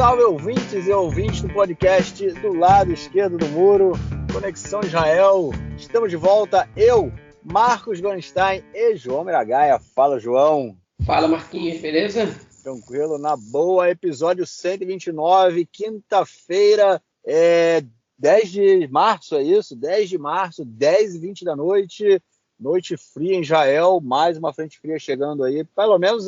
salve ouvintes e ouvintes do podcast do lado esquerdo do muro, Conexão Israel. Estamos de volta, eu, Marcos Gorenstein e João Miragaia. Fala, João. Fala, Marquinhos, beleza? Tranquilo, na boa. Episódio 129, quinta-feira, 10 de março, é isso? 10 de março, 10h20 da noite, noite fria em Israel, mais uma frente fria chegando aí. Pelo menos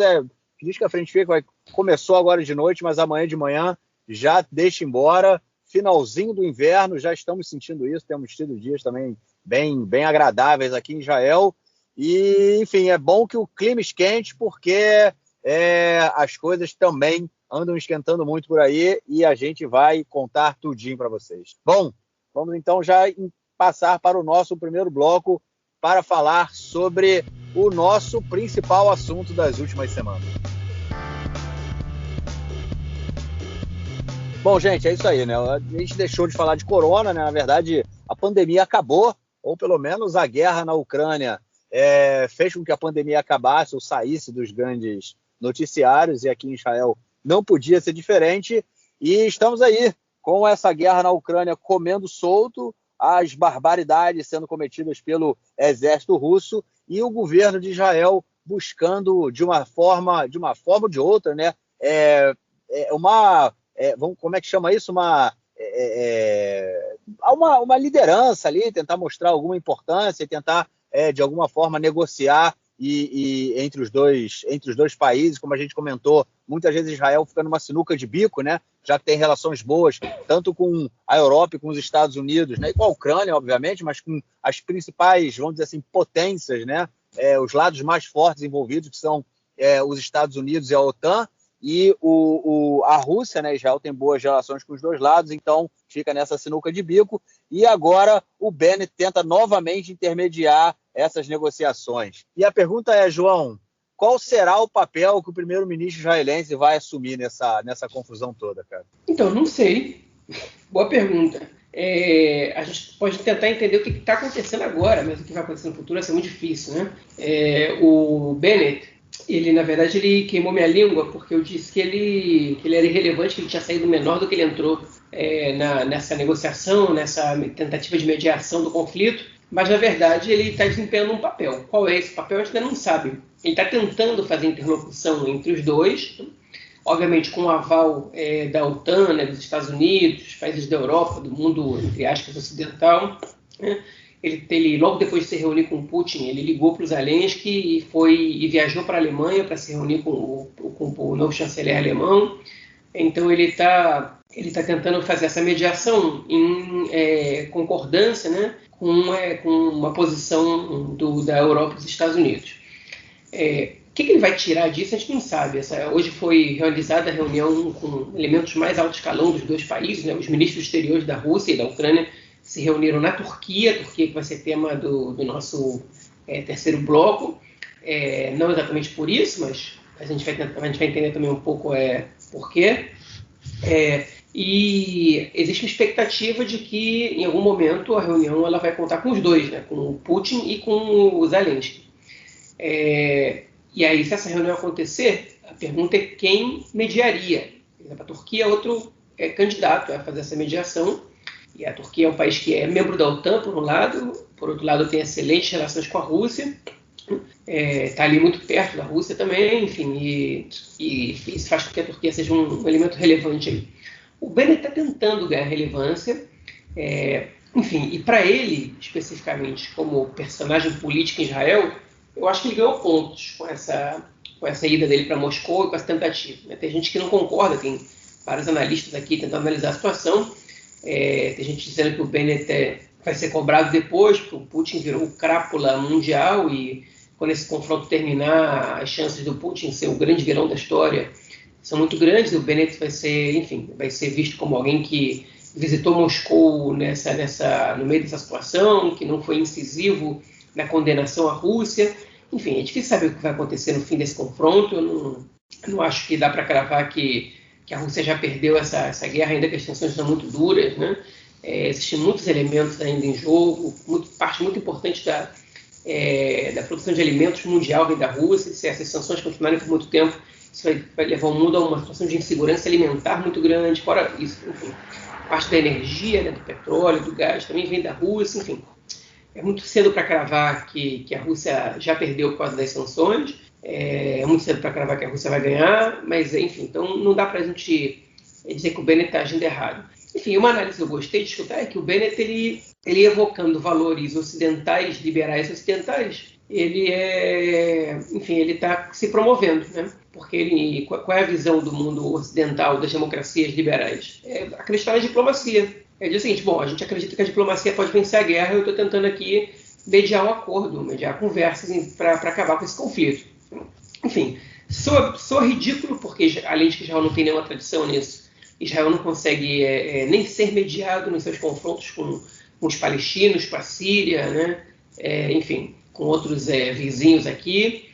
diz que a frente fria começou agora de noite, mas amanhã de manhã já deixa embora. Finalzinho do inverno, já estamos sentindo isso, temos tido dias também bem agradáveis aqui em Israel. E, enfim, é bom que o clima esquente, porque as coisas também andam esquentando muito por aí e a gente vai contar tudinho para vocês. Bom, vamos então já passar para o nosso primeiro bloco para falar sobre o nosso principal assunto das últimas semanas. Bom, gente, é isso aí, né? A gente deixou de falar de corona, né? Na verdade, a pandemia acabou, ou pelo menos a guerra na Ucrânia fez com que a pandemia acabasse ou saísse dos grandes noticiários, e aqui em Israel não podia ser diferente. E estamos aí com essa guerra na Ucrânia comendo solto, as barbaridades sendo cometidas pelo exército russo e o governo de Israel buscando de uma forma ou de outra, né? Como é que chama isso? Uma liderança ali, tentar mostrar alguma importância, tentar de alguma forma negociar e entre os dois países, como a gente comentou, muitas vezes Israel fica numa sinuca de bico, né? Já que tem relações boas, tanto com a Europa e com os Estados Unidos, né? E com a Ucrânia, obviamente, mas com as principais, vamos dizer assim, potências, né? Os lados mais fortes envolvidos, que são os Estados Unidos e a OTAN, e a Rússia, né? Israel tem boas relações com os dois lados, então fica nessa sinuca de bico. E agora o Bennett tenta novamente intermediar essas negociações. E a pergunta é, João, qual será o papel que o primeiro-ministro israelense vai assumir nessa confusão toda, cara? Então, não sei. Boa pergunta. A gente pode tentar entender o que está acontecendo agora, mas o que vai acontecer no futuro vai ser muito difícil, né? O Bennett, na verdade, ele queimou minha língua porque eu disse que ele era irrelevante, que ele tinha saído menor do que ele entrou nessa negociação, nessa tentativa de mediação do conflito, mas, na verdade, ele está desempenhando um papel. Qual é esse papel? A gente ainda não sabe. Ele está tentando fazer interlocução entre os dois, obviamente com o aval da OTAN, né, dos Estados Unidos, dos países da Europa, do mundo, entre aspas, ocidental, né? Ele, logo depois de se reunir com o Putin, ele ligou para o Zelensky e viajou para a Alemanha para se reunir com o novo chanceler alemão. Então ele está tentando fazer essa mediação em concordância, né, com uma posição da Europa e dos Estados Unidos. O que ele vai tirar disso, a gente não sabe. Hoje foi realizada a reunião com elementos mais alto escalão dos dois países, né, os ministros exteriores da Rússia e da Ucrânia se reuniram na Turquia que vai ser tema do nosso terceiro bloco. Não exatamente por isso, mas a gente vai entender também um pouco por quê. E existe uma expectativa de que, em algum momento, a reunião ela vai contar com os dois, né, com o Putin e com o Zelensky. E aí, se essa reunião acontecer, a pergunta é quem mediaria. A Turquia é outro candidato a fazer essa mediação. E a Turquia é um país que é membro da OTAN, por um lado, por outro lado tem excelentes relações com a Rússia, está ali muito perto da Rússia também, enfim, e isso faz com que a Turquia seja um elemento relevante aí. O Bennett está tentando ganhar relevância, enfim, e para ele, especificamente, como personagem político em Israel, eu acho que ele ganhou pontos com essa ida dele para Moscou e com essa tentativa, né? Tem gente que não concorda, tem vários analistas aqui tentando analisar a situação. Tem gente dizendo que o Bennett vai ser cobrado depois, porque o Putin virou o crápula mundial e quando esse confronto terminar, as chances do Putin ser o grande vilão da história são muito grandes. E o Bennett vai ser visto como alguém que visitou Moscou no meio dessa situação, que não foi incisivo na condenação à Rússia. Enfim, é difícil saber o que vai acontecer no fim desse confronto. Eu não acho que dá para cravar que a Rússia já perdeu essa guerra, ainda que as tensões são muito duras, né? Existem muitos elementos ainda em jogo, parte muito importante da produção de alimentos mundial vem da Rússia. Se essas sanções continuarem por muito tempo, isso vai levar o mundo a uma situação de insegurança alimentar muito grande, fora isso, enfim. Parte da energia, né, do petróleo, do gás, também vem da Rússia, enfim. É muito cedo para cravar que a Rússia já perdeu por causa das sanções, é muito cedo para cravar que a Rússia vai ganhar, mas, enfim, então não dá para a gente dizer que o Bennett está agindo errado. Enfim, uma análise que eu gostei de escutar é que o Bennett, ele evocando valores ocidentais, liberais ocidentais, ele está se promovendo, né? Porque qual é a visão do mundo ocidental, das democracias liberais? É acreditar na diplomacia. É dizer o seguinte, bom, a gente acredita que a diplomacia pode vencer a guerra, eu estou tentando aqui mediar um acordo, mediar conversas para acabar com esse conflito. Enfim, sou ridículo, porque além de que Israel não tem nenhuma tradição nisso, Israel não consegue nem ser mediado nos seus confrontos com os palestinos, com a Síria, né? Enfim, com outros vizinhos aqui.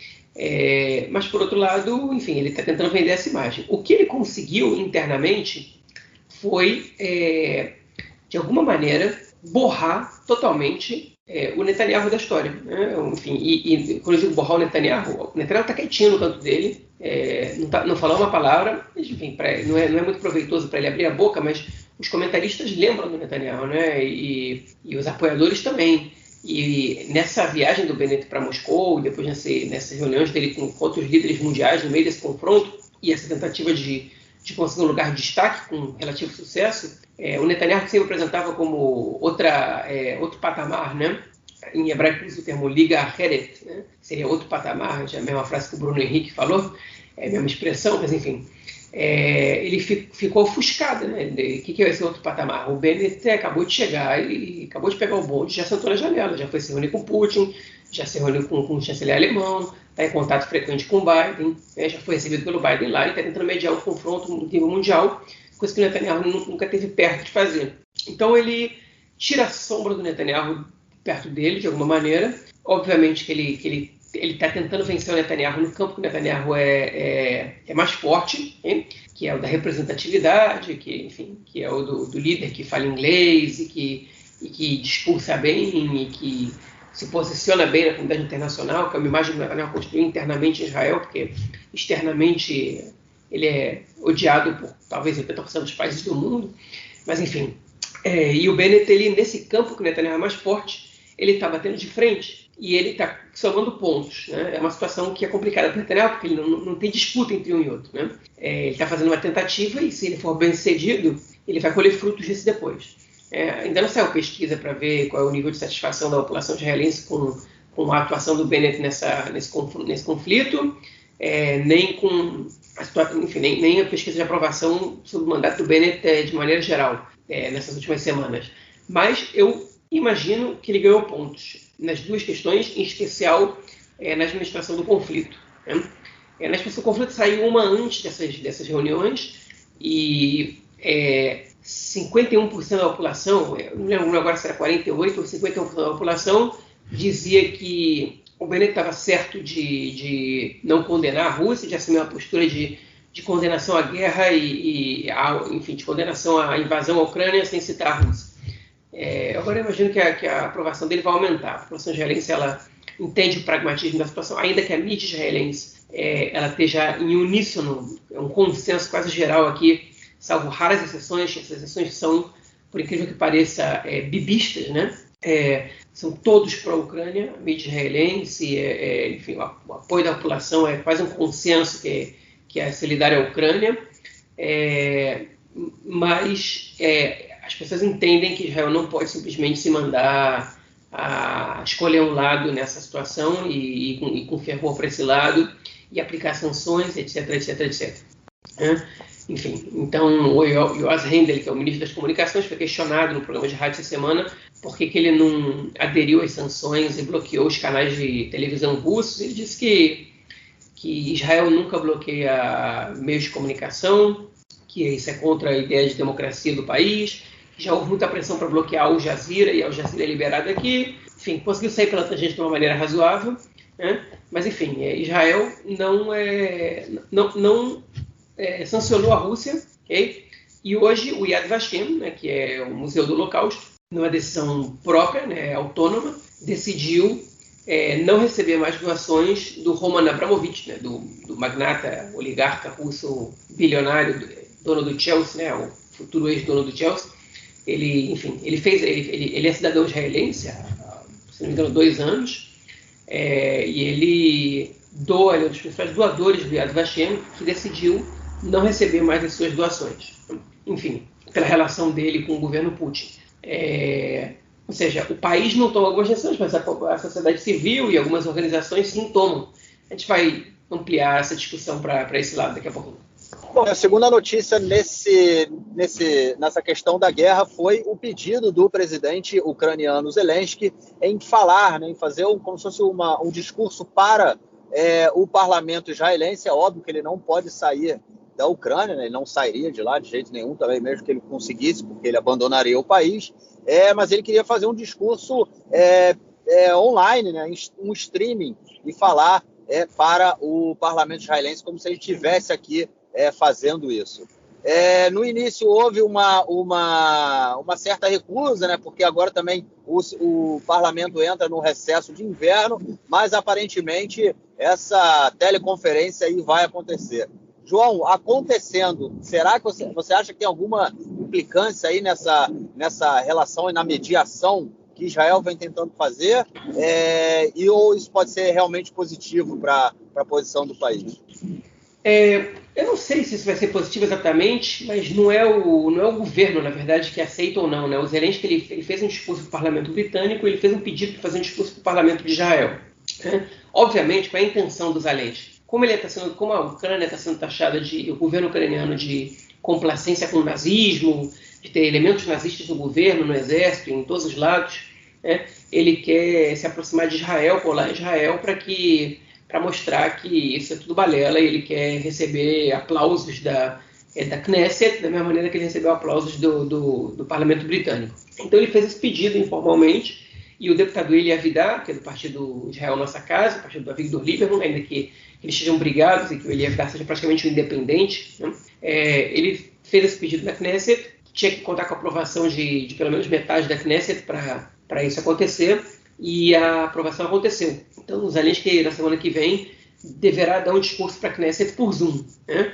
Mas, por outro lado, enfim, ele está tentando vender essa imagem. O que ele conseguiu internamente foi, de alguma maneira, borrar totalmente o Netanyahu da história. Né? Enfim, e quando eu digo borrar o Netanyahu está quietinho no canto dele, não falou uma palavra, enfim, não é muito proveitoso para ele abrir a boca, mas os comentaristas lembram do Netanyahu, né? E os apoiadores também. E nessa viagem do Bennett para Moscou, depois nessas reuniões dele com outros líderes mundiais, no meio desse confronto, e essa tentativa de conseguir um lugar de destaque com relativo sucesso, o Netanyahu sempre apresentava como outro patamar, né? Em hebraico usa o termo liga aheret, né? Seria outro patamar, já a mesma frase que o Bruno Henrique falou, é a mesma expressão, mas enfim. Ele ficou ofuscado, né? O que é esse outro patamar? O Bennett acabou de chegar e acabou de pegar o bonde, já sentou na janela, já foi se reunir com Putin, já se reuniu com o chanceler alemão, está em contato frequente com o Biden, já foi recebido pelo Biden lá e está tentando mediar o confronto no nível mundial, coisa que o Netanyahu nunca esteve perto de fazer. Então ele tira a sombra do Netanyahu perto dele, de alguma maneira. Obviamente que ele está tentando vencer o Netanyahu no campo que o Netanyahu é mais forte, hein? Que é o da representatividade, que é o do líder que fala inglês e que discursa bem e que se posiciona bem na comunidade internacional, que é uma imagem que o Netanyahu construiu internamente em Israel, porque externamente ele é odiado por talvez 80% dos países do mundo, mas enfim. E o Bennett, nesse campo que o Netanyahu é mais forte, ele está batendo de frente e ele está somando pontos. Né? É uma situação que é complicada para o Netanyahu, porque ele não tem disputa entre um e outro. Né? Ele está fazendo uma tentativa e, se ele for bem sucedido, ele vai colher frutos disso depois. Ainda não saiu pesquisa para ver qual é o nível de satisfação da população israelense com a atuação do Bennett nesse conflito, nem com nem a pesquisa de aprovação sobre o mandato do Bennett de maneira geral, nessas últimas semanas. Mas eu imagino que ele ganhou pontos nas duas questões, em especial na administração do conflito. Né? Na administração do conflito saiu uma antes dessas reuniões e 51% da população, não lembro agora se era 48% ou 51% da população, dizia que o Bennett estava certo de não condenar a Rússia, de assumir uma postura de condenação à guerra enfim, de condenação à invasão à Ucrânia sem citar a Rússia. Agora eu imagino que a aprovação dele vai aumentar. A população israelense ela entende o pragmatismo da situação, ainda que a mídia israelense ela esteja em uníssono, é um consenso quase geral aqui, salvo raras exceções. Essas exceções são, por incrível que pareça, bibistas, né? São todos pró-Ucrânia, a mídia israelense, enfim, o apoio da população é quase um consenso que é solidário à Ucrânia, mas as pessoas entendem que Israel não pode simplesmente se mandar a escolher um lado nessa situação e com fervor para esse lado e aplicar sanções, etc, etc, etc. Enfim, então o Yoaz Hendel, que é o ministro das Comunicações, foi questionado no programa de rádio essa semana por que ele não aderiu às sanções e bloqueou os canais de televisão russos. Ele disse que Israel nunca bloqueia meios de comunicação, que isso é contra a ideia de democracia do país, que já houve muita pressão para bloquear Al Jazeera e Al Jazeera é liberado aqui. Enfim, conseguiu sair pela tangente de uma maneira razoável, né? Mas enfim, Israel não sancionou a Rússia, okay? E hoje o Yad Vashem, né, que é o Museu do Holocausto, numa decisão própria, né, autônoma, decidiu não receber mais doações do Roman Abramovich, né, do magnata, oligarca russo bilionário, dono do Chelsea, né, o futuro ex-dono do Chelsea. Ele é cidadão israelense há, se não me engano, 2 anos, e ele ele é um dos principais doadores do Yad Vashem, que decidiu não receber mais as suas doações. Enfim, pela relação dele com o governo Putin. Ou seja, o país não toma algumas decisões, mas a sociedade civil e algumas organizações sim tomam. A gente vai ampliar essa discussão para esse lado daqui a pouquinho. Bom, a segunda notícia nessa questão da guerra foi o pedido do presidente ucraniano Zelensky em falar, né, em fazer como se fosse um discurso para o parlamento israelense. É óbvio que ele não pode sair da Ucrânia, né, ele não sairia de lá de jeito nenhum, também mesmo que ele conseguisse, porque ele abandonaria o país, mas ele queria fazer um discurso online, né, um streaming, e falar para o parlamento israelense como se ele estivesse aqui fazendo isso. No início houve uma certa recusa, né, porque agora também o parlamento entra no recesso de inverno, mas aparentemente essa teleconferência aí vai acontecer. João, acontecendo, será que você acha que tem alguma implicância aí nessa relação e na mediação que Israel vem tentando fazer? Ou isso pode ser realmente positivo para a posição do país? Eu não sei se isso vai ser positivo exatamente, mas não é o governo, na verdade, que aceita ou não, né? O Zelensky ele fez um discurso para o parlamento britânico, ele fez um pedido para fazer um discurso para o parlamento de Israel. Obviamente, qual é a intenção do Zelensky? Como a Ucrânia está sendo taxada o governo ucraniano de complacência com o nazismo, de ter elementos nazistas no governo, no exército, em todos os lados, né? Ele quer se aproximar de Israel, colar Israel, para mostrar que isso é tudo balela, e ele quer receber aplausos da Knesset, da mesma maneira que ele recebeu aplausos do parlamento britânico. Então ele fez esse pedido informalmente, e o deputado Eli Avidar, que é do partido Israel Nossa Casa, o partido do Avigdor Lieberman, ainda que eles sejam brigados e que o Eli Avidar seja praticamente um independente, né? Ele fez esse pedido na Knesset, tinha que contar com a aprovação de pelo menos metade da Knesset para isso acontecer, e a aprovação aconteceu. Então, o Zelensky, na semana que vem, deverá dar um discurso para a Knesset por Zoom, né?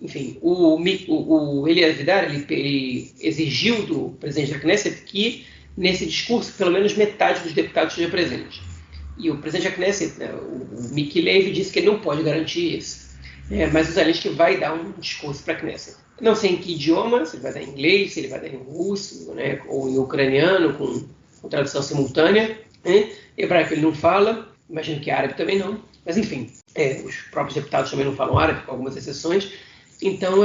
Enfim, o Eli Avidar ele exigiu do presidente da Knesset que, nesse discurso, pelo menos metade dos deputados esteja presente. E o presidente da Knesset, né, o Miki Levy, disse que ele não pode garantir isso. Mas o Zelensky vai dar um discurso para a Knesset. Não sei em que idioma, se ele vai dar em inglês, se ele vai dar em russo, né, ou em ucraniano, com tradução simultânea. Né? Hebraico ele não fala, imagino que árabe também não. Mas, enfim, os próprios deputados também não falam árabe, com algumas exceções. Então,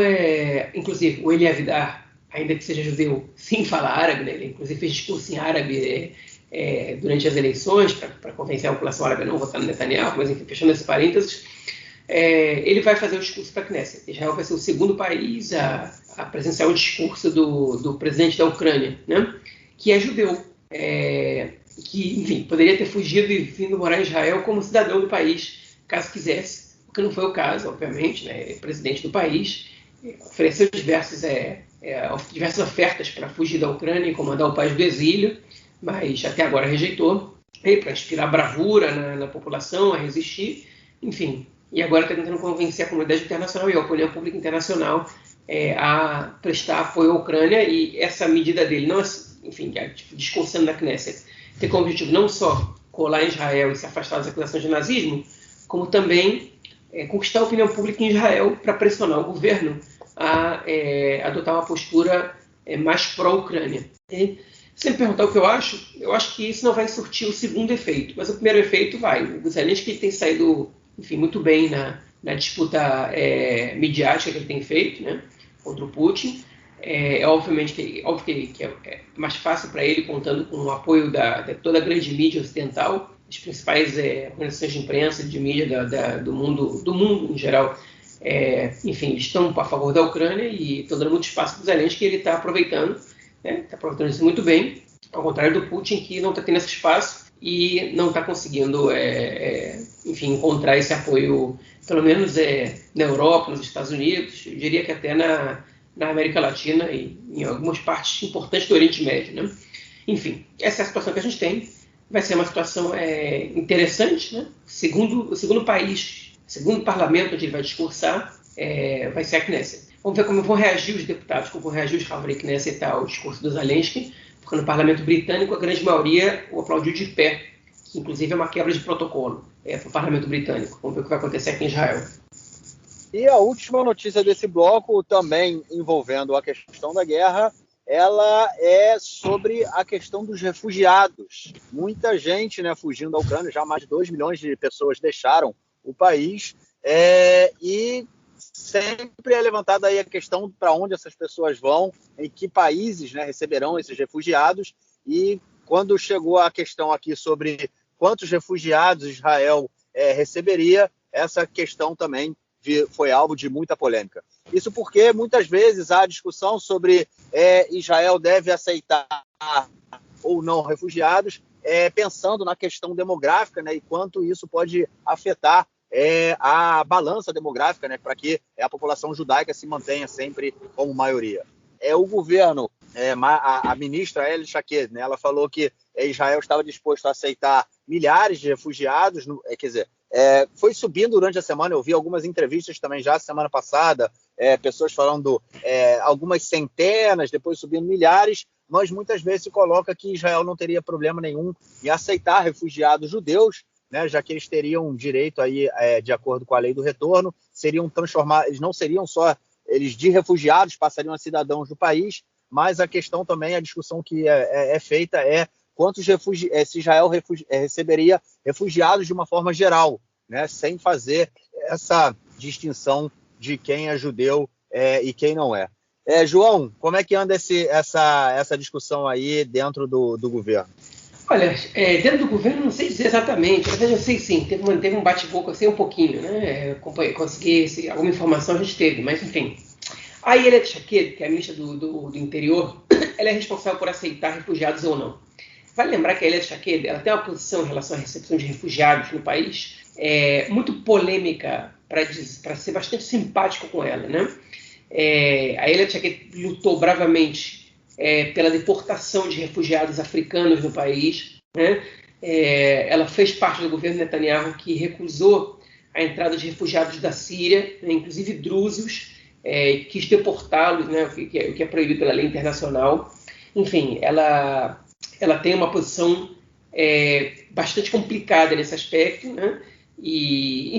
inclusive, o Eli Avidar, ainda que seja judeu, sim fala árabe, né? Ele inclusive fez discurso em árabe durante as eleições, para convencer a população árabe a não votar no Netanyahu, mas, enfim, fechando esse parênteses, ele vai fazer o discurso para a Knesset. Israel vai ser o segundo país a presenciar o discurso do presidente da Ucrânia, né? Que é judeu, que, enfim, poderia ter fugido e vindo morar em Israel como cidadão do país, caso quisesse, o que não foi o caso, obviamente, né? Ele é presidente do país, ofereceu diversas ofertas para fugir da Ucrânia e comandar o país do exílio, mas até agora rejeitou, para inspirar bravura na população a resistir, enfim. E agora está tentando convencer a comunidade internacional e a opinião pública internacional a prestar apoio à Ucrânia, e essa medida dele, não, enfim, discursando na Knesset, tem como objetivo não só colar em Israel e se afastar das acusações de nazismo, como também conquistar a opinião pública em Israel para pressionar o governo a adotar uma postura mais pró-Ucrânia. Se você me perguntar o que eu acho que isso não vai surtir o segundo efeito, mas o primeiro efeito vai. O Zelensky tem saído, enfim, muito bem na disputa midiática que ele tem feito, né, contra o Putin. Óbvio que é mais fácil para ele, contando com o apoio de toda a grande mídia ocidental, as principais organizações de imprensa, de mídia do mundo em geral, enfim, estão a favor da Ucrânia e estão dando muito espaço para o Zelensky, que ele está aproveitando, né, está aproveitando isso muito bem, ao contrário do Putin, que não está tendo esse espaço e não está conseguindo, enfim, encontrar esse apoio, pelo menos na Europa, nos Estados Unidos, eu diria que até na América Latina e em algumas partes importantes do Oriente Médio, né? Enfim, essa é a situação que a gente tem. Vai ser uma situação interessante, né? O segundo país, segundo parlamento onde ele vai discursar, vai ser a Knesset. Vamos ver como vão reagir os deputados, como vão reagir os Havre Knesset ao discurso do Zelensky, porque no parlamento britânico a grande maioria o aplaudiu de pé, que inclusive é uma quebra de protocolo para o parlamento britânico. Vamos ver o que vai acontecer aqui em Israel. E a última notícia desse bloco, também envolvendo a questão da guerra, ela é sobre a questão dos refugiados. Muita gente, né, fugindo da Ucrânia, já mais de 2 milhões de pessoas deixaram o país, e sempre é levantada aí a questão para onde essas pessoas vão, em que países, né, receberão esses refugiados, e quando chegou a questão aqui sobre quantos refugiados Israel receberia, essa questão também foi alvo de muita polêmica. Isso porque muitas vezes há discussão sobre Israel deve aceitar ou não refugiados, pensando na questão demográfica, né, e quanto isso pode afetar a balança demográfica, né, para que a população judaica se mantenha sempre como maioria. O governo, a ministra Elie Shaked, né, ela falou que Israel estava disposto a aceitar milhares de refugiados, quer dizer, foi subindo durante a semana. Eu vi algumas entrevistas também já semana passada, pessoas falando algumas centenas, depois subindo milhares, mas muitas vezes se coloca que Israel não teria problema nenhum em aceitar refugiados judeus, né, já que eles teriam direito aí, de acordo com a lei do retorno, seriam transformados, eles não seriam só eles de refugiados, passariam a cidadãos do país, mas a questão também, a discussão que é feita quantos se Israel receberia refugiados de uma forma geral, né, sem fazer essa distinção de quem é judeu e quem não é. João, como é que anda essa discussão aí dentro do governo? Olha, dentro do governo não sei dizer exatamente, mas eu sei sim, teve um bate-boca assim um pouquinho, né? Consegui alguma informação a gente teve, mas enfim. A Elie Shaked, que é a ministra do Interior, ela é responsável por aceitar refugiados ou não. Vale lembrar que a Elie Shaked, ela tem uma posição em relação à recepção de refugiados no país muito polêmica, para ser bastante simpático com ela, né? A Elie Shaked lutou bravamente pela deportação de refugiados africanos no país, né? Ela fez parte do governo Netanyahu que recusou a entrada de refugiados da Síria, né, inclusive drusos, quis deportá-los, né, o que é proibido pela lei internacional. Enfim, ela tem uma posição bastante complicada nesse aspecto, né? E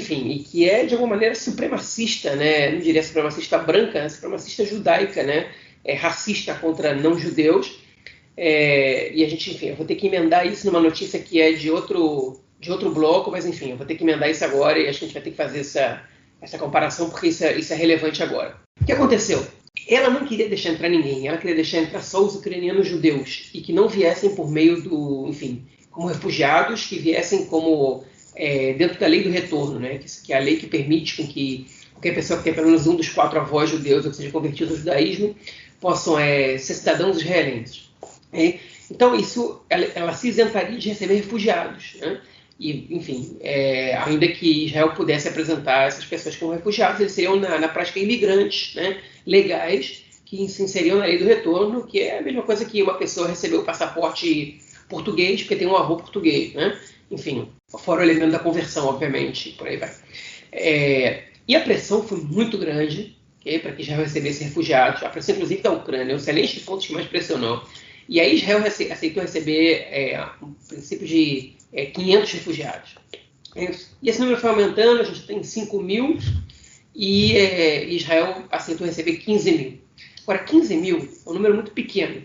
que é de alguma maneira supremacista, né? Não diria supremacista branca, né? Supremacista judaica, né? Racista contra não-judeus. E a gente, enfim, eu vou ter que emendar isso numa notícia que é de outro bloco, mas enfim, eu vou ter que emendar isso agora e acho que a gente vai ter que fazer essa comparação porque isso é relevante agora. O que aconteceu? Ela não queria deixar entrar ninguém, ela queria deixar entrar só os ucranianos judeus e que não viessem por meio como refugiados, que viessem como dentro da lei do retorno, né? Que é a lei que permite com que qualquer pessoa que tenha pelo menos um dos 4 avós judeus ou que seja convertido ao judaísmo possam ser cidadãos israelenses. Então, isso, ela se isentaria de receber refugiados, né? E, enfim, ainda que Israel pudesse apresentar essas pessoas como refugiados, eles seriam, na prática, imigrantes, né, legais, que se inseriam na lei do retorno, que é a mesma coisa que uma pessoa receber o passaporte português, porque tem um avô português, né? Enfim, fora o elemento da conversão, obviamente, por aí vai. E a pressão foi muito grande, para que Israel recebesse refugiados, a pressão, inclusive, da Ucrânia, o excelente ponto que mais pressionou. E aí Israel aceitou receber um princípio de 500 refugiados. E esse número foi aumentando, a gente tem 5 mil, e Israel aceitou receber 15 mil. Agora, 15 mil é um número muito pequeno.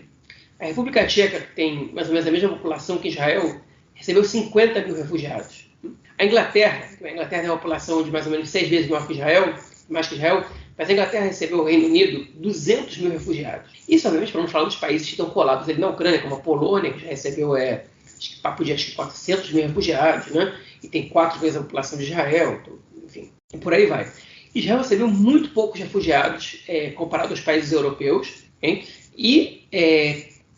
A República Tcheca, que tem mais ou menos a mesma população que Israel, recebeu 50 mil refugiados. A Inglaterra tem uma população de mais ou menos 6 vezes maior que Israel, mais que Israel, mas a Inglaterra recebeu o Reino Unido 200 mil refugiados. Isso, obviamente, para não falar dos países que estão colados ali na Ucrânia, como a Polônia, que já recebeu papo de 400 mil refugiados, né? E tem 4 vezes a população de Israel, então, enfim, e por aí vai. Israel recebeu muito poucos refugiados comparado aos países europeus, hein? E,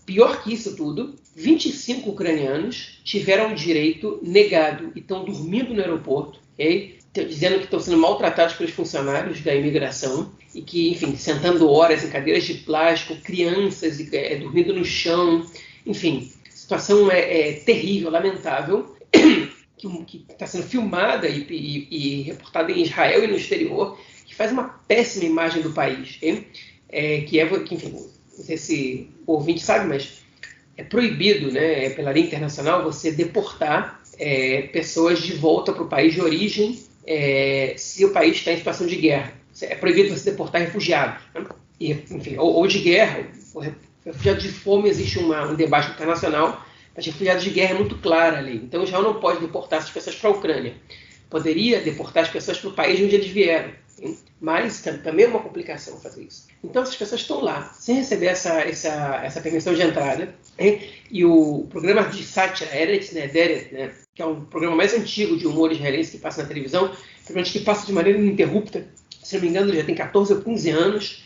pior que isso tudo, 25 ucranianos tiveram o direito negado e estão dormindo no aeroporto, okay? Dizendo que estão sendo maltratados pelos funcionários da imigração e que, enfim, sentando horas em cadeiras de plástico, crianças dormindo no chão, Enfim, a situação é terrível, lamentável, que está sendo filmada e reportada em Israel e no exterior, que faz uma péssima imagem do país. Enfim, não sei se o ouvinte sabe, mas é proibido, né, pela lei internacional, você deportar pessoas de volta para o país de origem se o país está em situação de guerra. É proibido você deportar refugiados, né? E, enfim, ou de guerra, refugiados de fome. Existe um debate internacional, mas refugiados de guerra é muito clara a lei. Então Israel não pode deportar essas pessoas para a Ucrânia. Poderia deportar as pessoas para o país de onde eles vieram, hein? Mas também é uma complicação fazer isso. Então essas pessoas estão lá, sem receber essa permissão de entrada, hein? E o programa de sátira, Eretz Nehederet, né, que é um programa mais antigo de humor israelense que passa na televisão, que passa de maneira ininterrupta, se não me engano já tem 14 ou 15 anos,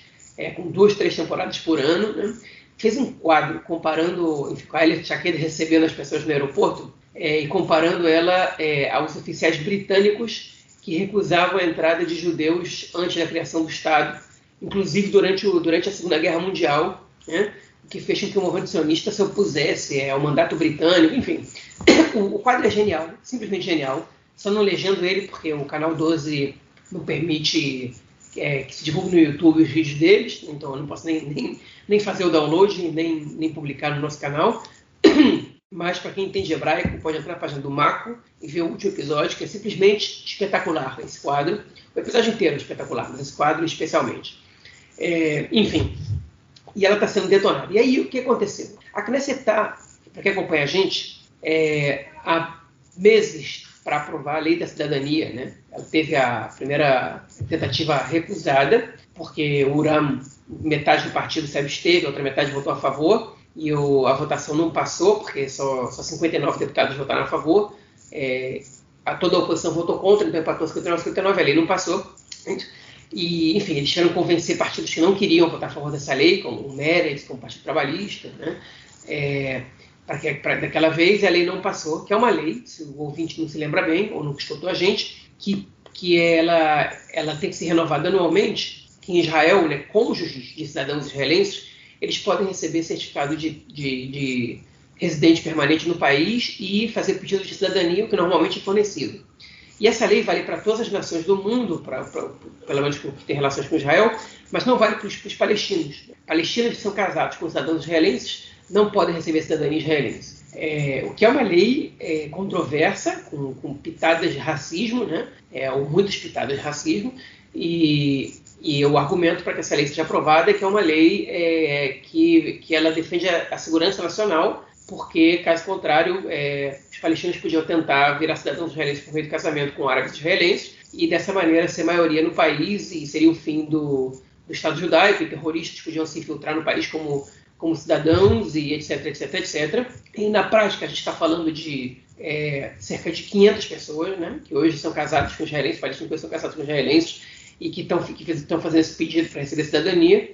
com 2, 3 temporadas por ano, né? Fez um quadro comparando, com a Ayelet Shaked recebendo as pessoas no aeroporto, e comparando ela aos oficiais britânicos que recusavam a entrada de judeus antes da criação do Estado, inclusive durante a Segunda Guerra Mundial, né, o que fez com que o movimento sionista se opusesse ao mandato britânico. Enfim, o quadro é genial, simplesmente genial. Só não legendo ele porque o Canal 12 não permite que se divulgue no YouTube os vídeos deles, então eu não posso nem fazer o download, nem publicar no nosso canal. Mas para quem entende hebraico, pode entrar na página do Mako e ver o último episódio, que é simplesmente espetacular, esse quadro. O episódio inteiro é espetacular, mas esse quadro especialmente. Enfim, e ela está sendo detonada. E aí, o que aconteceu? A Knesset está, para quem acompanha a gente, há meses para aprovar a lei da cidadania, né? Ela teve a primeira tentativa recusada, porque o Uram, metade do partido se absteve, a outra metade votou a favor, e a votação não passou, porque só 59 deputados votaram a favor, toda a oposição votou contra, então empatou 59-59, a lei não passou. E, enfim, eles tiveram que convencer partidos que não queriam votar a favor dessa lei, como o Meretz, como o Partido Trabalhista, né? Daquela vez a lei não passou, que é uma lei, se o ouvinte não se lembra bem, ou não escutou a gente, que ela tem que ser renovada anualmente, que em Israel, né, cônjuges de cidadãos israelenses, eles podem receber certificado de residente permanente no país e fazer pedido de cidadania, o que normalmente é fornecido. E essa lei vale para todas as nações do mundo, pelo menos que tem relações com Israel, mas não vale para os palestinos. Palestinos que são casados com cidadãos israelenses não podem receber cidadania israelense. O que é uma lei controversa, com pitadas de racismo, né? Ou muitas pitadas de racismo, e o argumento para que essa lei seja aprovada é que é uma lei que ela defende a segurança nacional, porque, caso contrário, os palestinos podiam tentar virar cidadãos israelenses por meio de casamento com árabes israelenses e, dessa maneira, ser maioria no país, e seria o fim do Estado judaico, e terroristas podiam se infiltrar no país como cidadãos, e etc, etc, etc. E, na prática, a gente está falando de cerca de 500 pessoas, né, que hoje são casados com israelenses, palestinos que são casados com israelenses, e que estão fazendo esse pedido para receber cidadania.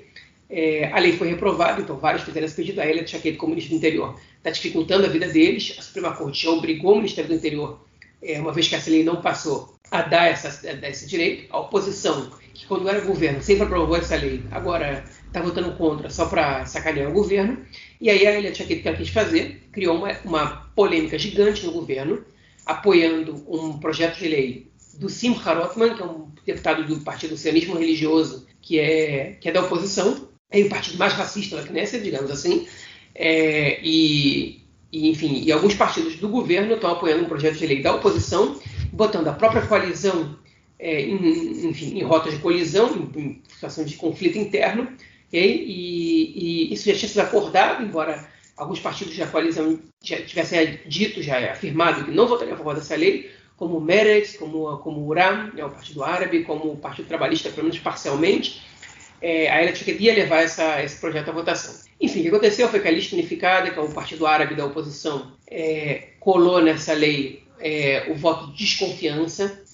A lei foi reprovada, então vários fizeram esse pedido. A Ayelet Shaked, como ministro do Interior, está dificultando a vida deles. A Suprema Corte já obrigou o Ministério do Interior, uma vez que essa lei não passou, a dar esse direito. A oposição, que quando era governo sempre aprovou essa lei, agora está votando contra só para sacanear o governo. E aí a Ayelet Shaked, que ela quis fazer, criou uma polêmica gigante no governo, apoiando um projeto de lei do Simcha Rothman, que é um deputado do Partido Sionismo Religioso, que é da oposição, é o partido mais racista da Knesset, digamos assim, enfim, e alguns partidos do governo estão apoiando um projeto de lei da oposição, botando a própria coalizão em rota de colisão, em situação de conflito interno, e isso já tinha sido acordado, embora alguns partidos da coalizão já tivessem dito, já afirmado que não votariam a favor dessa lei, como o Meretz, como o Uram, o Partido Árabe, como o Partido Trabalhista, pelo menos parcialmente. A Ayelet Shaked ia levar esse projeto à votação. Enfim, o que aconteceu foi que a Lista Unificada, que é o Partido Árabe da oposição, colou nessa lei o voto de desconfiança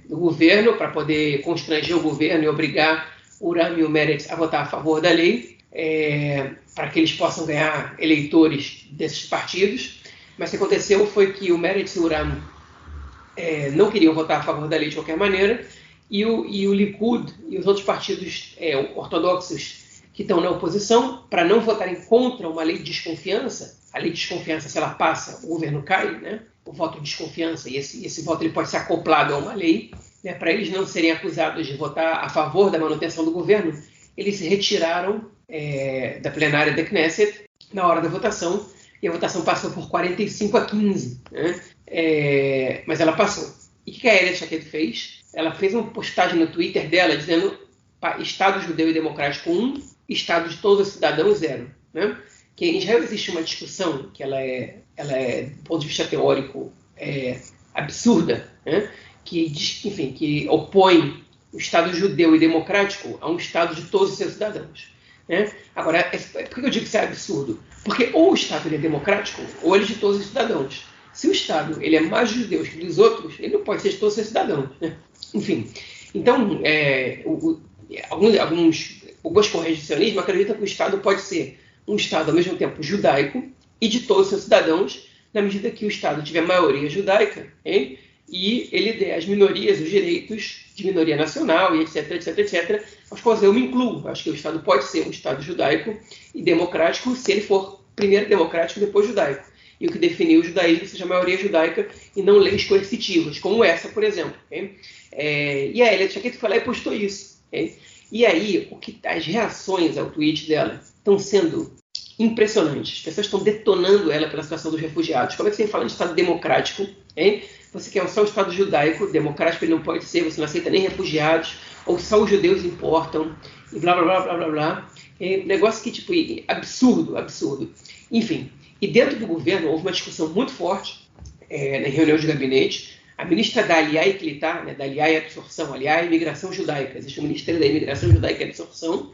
do governo, para poder constranger o governo e obrigar o Uram e o Meretz a votar a favor da lei, para que eles possam ganhar eleitores desses partidos. Mas o que aconteceu foi que o Meretz e o Uram não queriam votar a favor da lei de qualquer maneira, e o Likud e os outros partidos ortodoxos que estão na oposição, para não votarem contra uma lei de desconfiança. A lei de desconfiança, se ela passa, o governo cai, né? O voto de desconfiança, e esse voto ele pode ser acoplado a uma lei, né? Para eles não serem acusados de votar a favor da manutenção do governo, eles se retiraram da plenária da Knesset na hora da votação, e a votação passou por 45-15, né? Mas ela passou. E o que a Ayelet Shaked fez? Ela fez uma postagem no Twitter dela dizendo Estado judeu e democrático 1, Estado de todos os cidadãos 0. Né? Que em Israel existe uma discussão que ela é do ponto de vista teórico, absurda, né? que opõe o Estado judeu e democrático a um Estado de todos os seus cidadãos. Né? Agora, por que eu digo que isso é absurdo? Porque ou o Estado ele é democrático, ou ele é de todos os cidadãos. Se o Estado ele é mais de judeus que dos outros, ele não pode ser de todos os seus cidadãos. Né? Enfim, então, algumas correntes do sionismo acreditam que o Estado pode ser um Estado, ao mesmo tempo, judaico e de todos os seus cidadãos, na medida que o Estado tiver maioria judaica, hein? E ele dê às minorias os direitos de minoria nacional, e etc, etc, etc, aos quais eu me incluo. Acho que o Estado pode ser um Estado judaico e democrático se ele for primeiro democrático e depois judaico. E o que definiu o judaísmo seja a maioria judaica e não leis coercitivas, como essa, por exemplo. Okay? E a Ayelet Shaked foi lá e postou isso. Okay? E aí, as reações ao tweet dela estão sendo impressionantes. As pessoas estão detonando ela pela situação dos refugiados. Como é que você fala de Estado democrático? Okay? Você quer só o Estado judaico, democrático ele não pode ser, você não aceita nem refugiados, ou só os judeus importam, e blá, blá, blá, blá, blá, blá. Negócio que, tipo, absurdo, absurdo. Enfim, e dentro do governo houve uma discussão muito forte na reunião de gabinete. A ministra da Aliyah e Klitá, né, da Aliyah e Absorção, Aliyah e Imigração Judaica, existe o Ministério da Imigração Judaica e Absorção,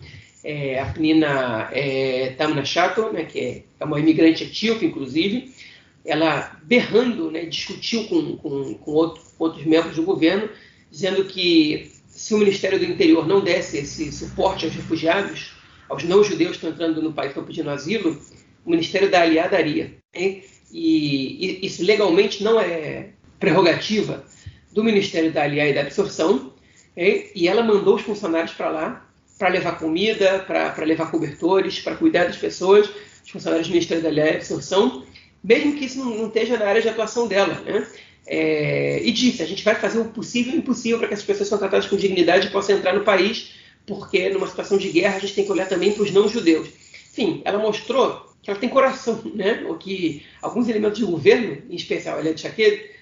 a Pnina Tamna Chato, né, que é uma imigrante etíope, inclusive, ela berrando, né, discutiu com outros membros do governo, dizendo que se o Ministério do Interior não desse esse suporte aos refugiados, aos não-judeus que estão entrando no país, estão pedindo asilo, o Ministério da Aliyah daria. Hein? E isso legalmente não é prerrogativa do Ministério da Aliyah e da Absorção, hein? E ela mandou os funcionários para lá para levar comida, para levar cobertores, para cuidar das pessoas, os funcionários do Ministério da Aliyah e da Absorção, mesmo que isso não esteja na área de atuação dela. Né? E disse, a gente vai fazer o possível e o impossível para que essas pessoas sejam tratadas com dignidade e possam entrar no país, porque numa situação de guerra a gente tem que olhar também para os não-judeus. Enfim, ela mostrou que ela tem coração, né? O que alguns elementos do governo, em especial a Ayelet Shaked,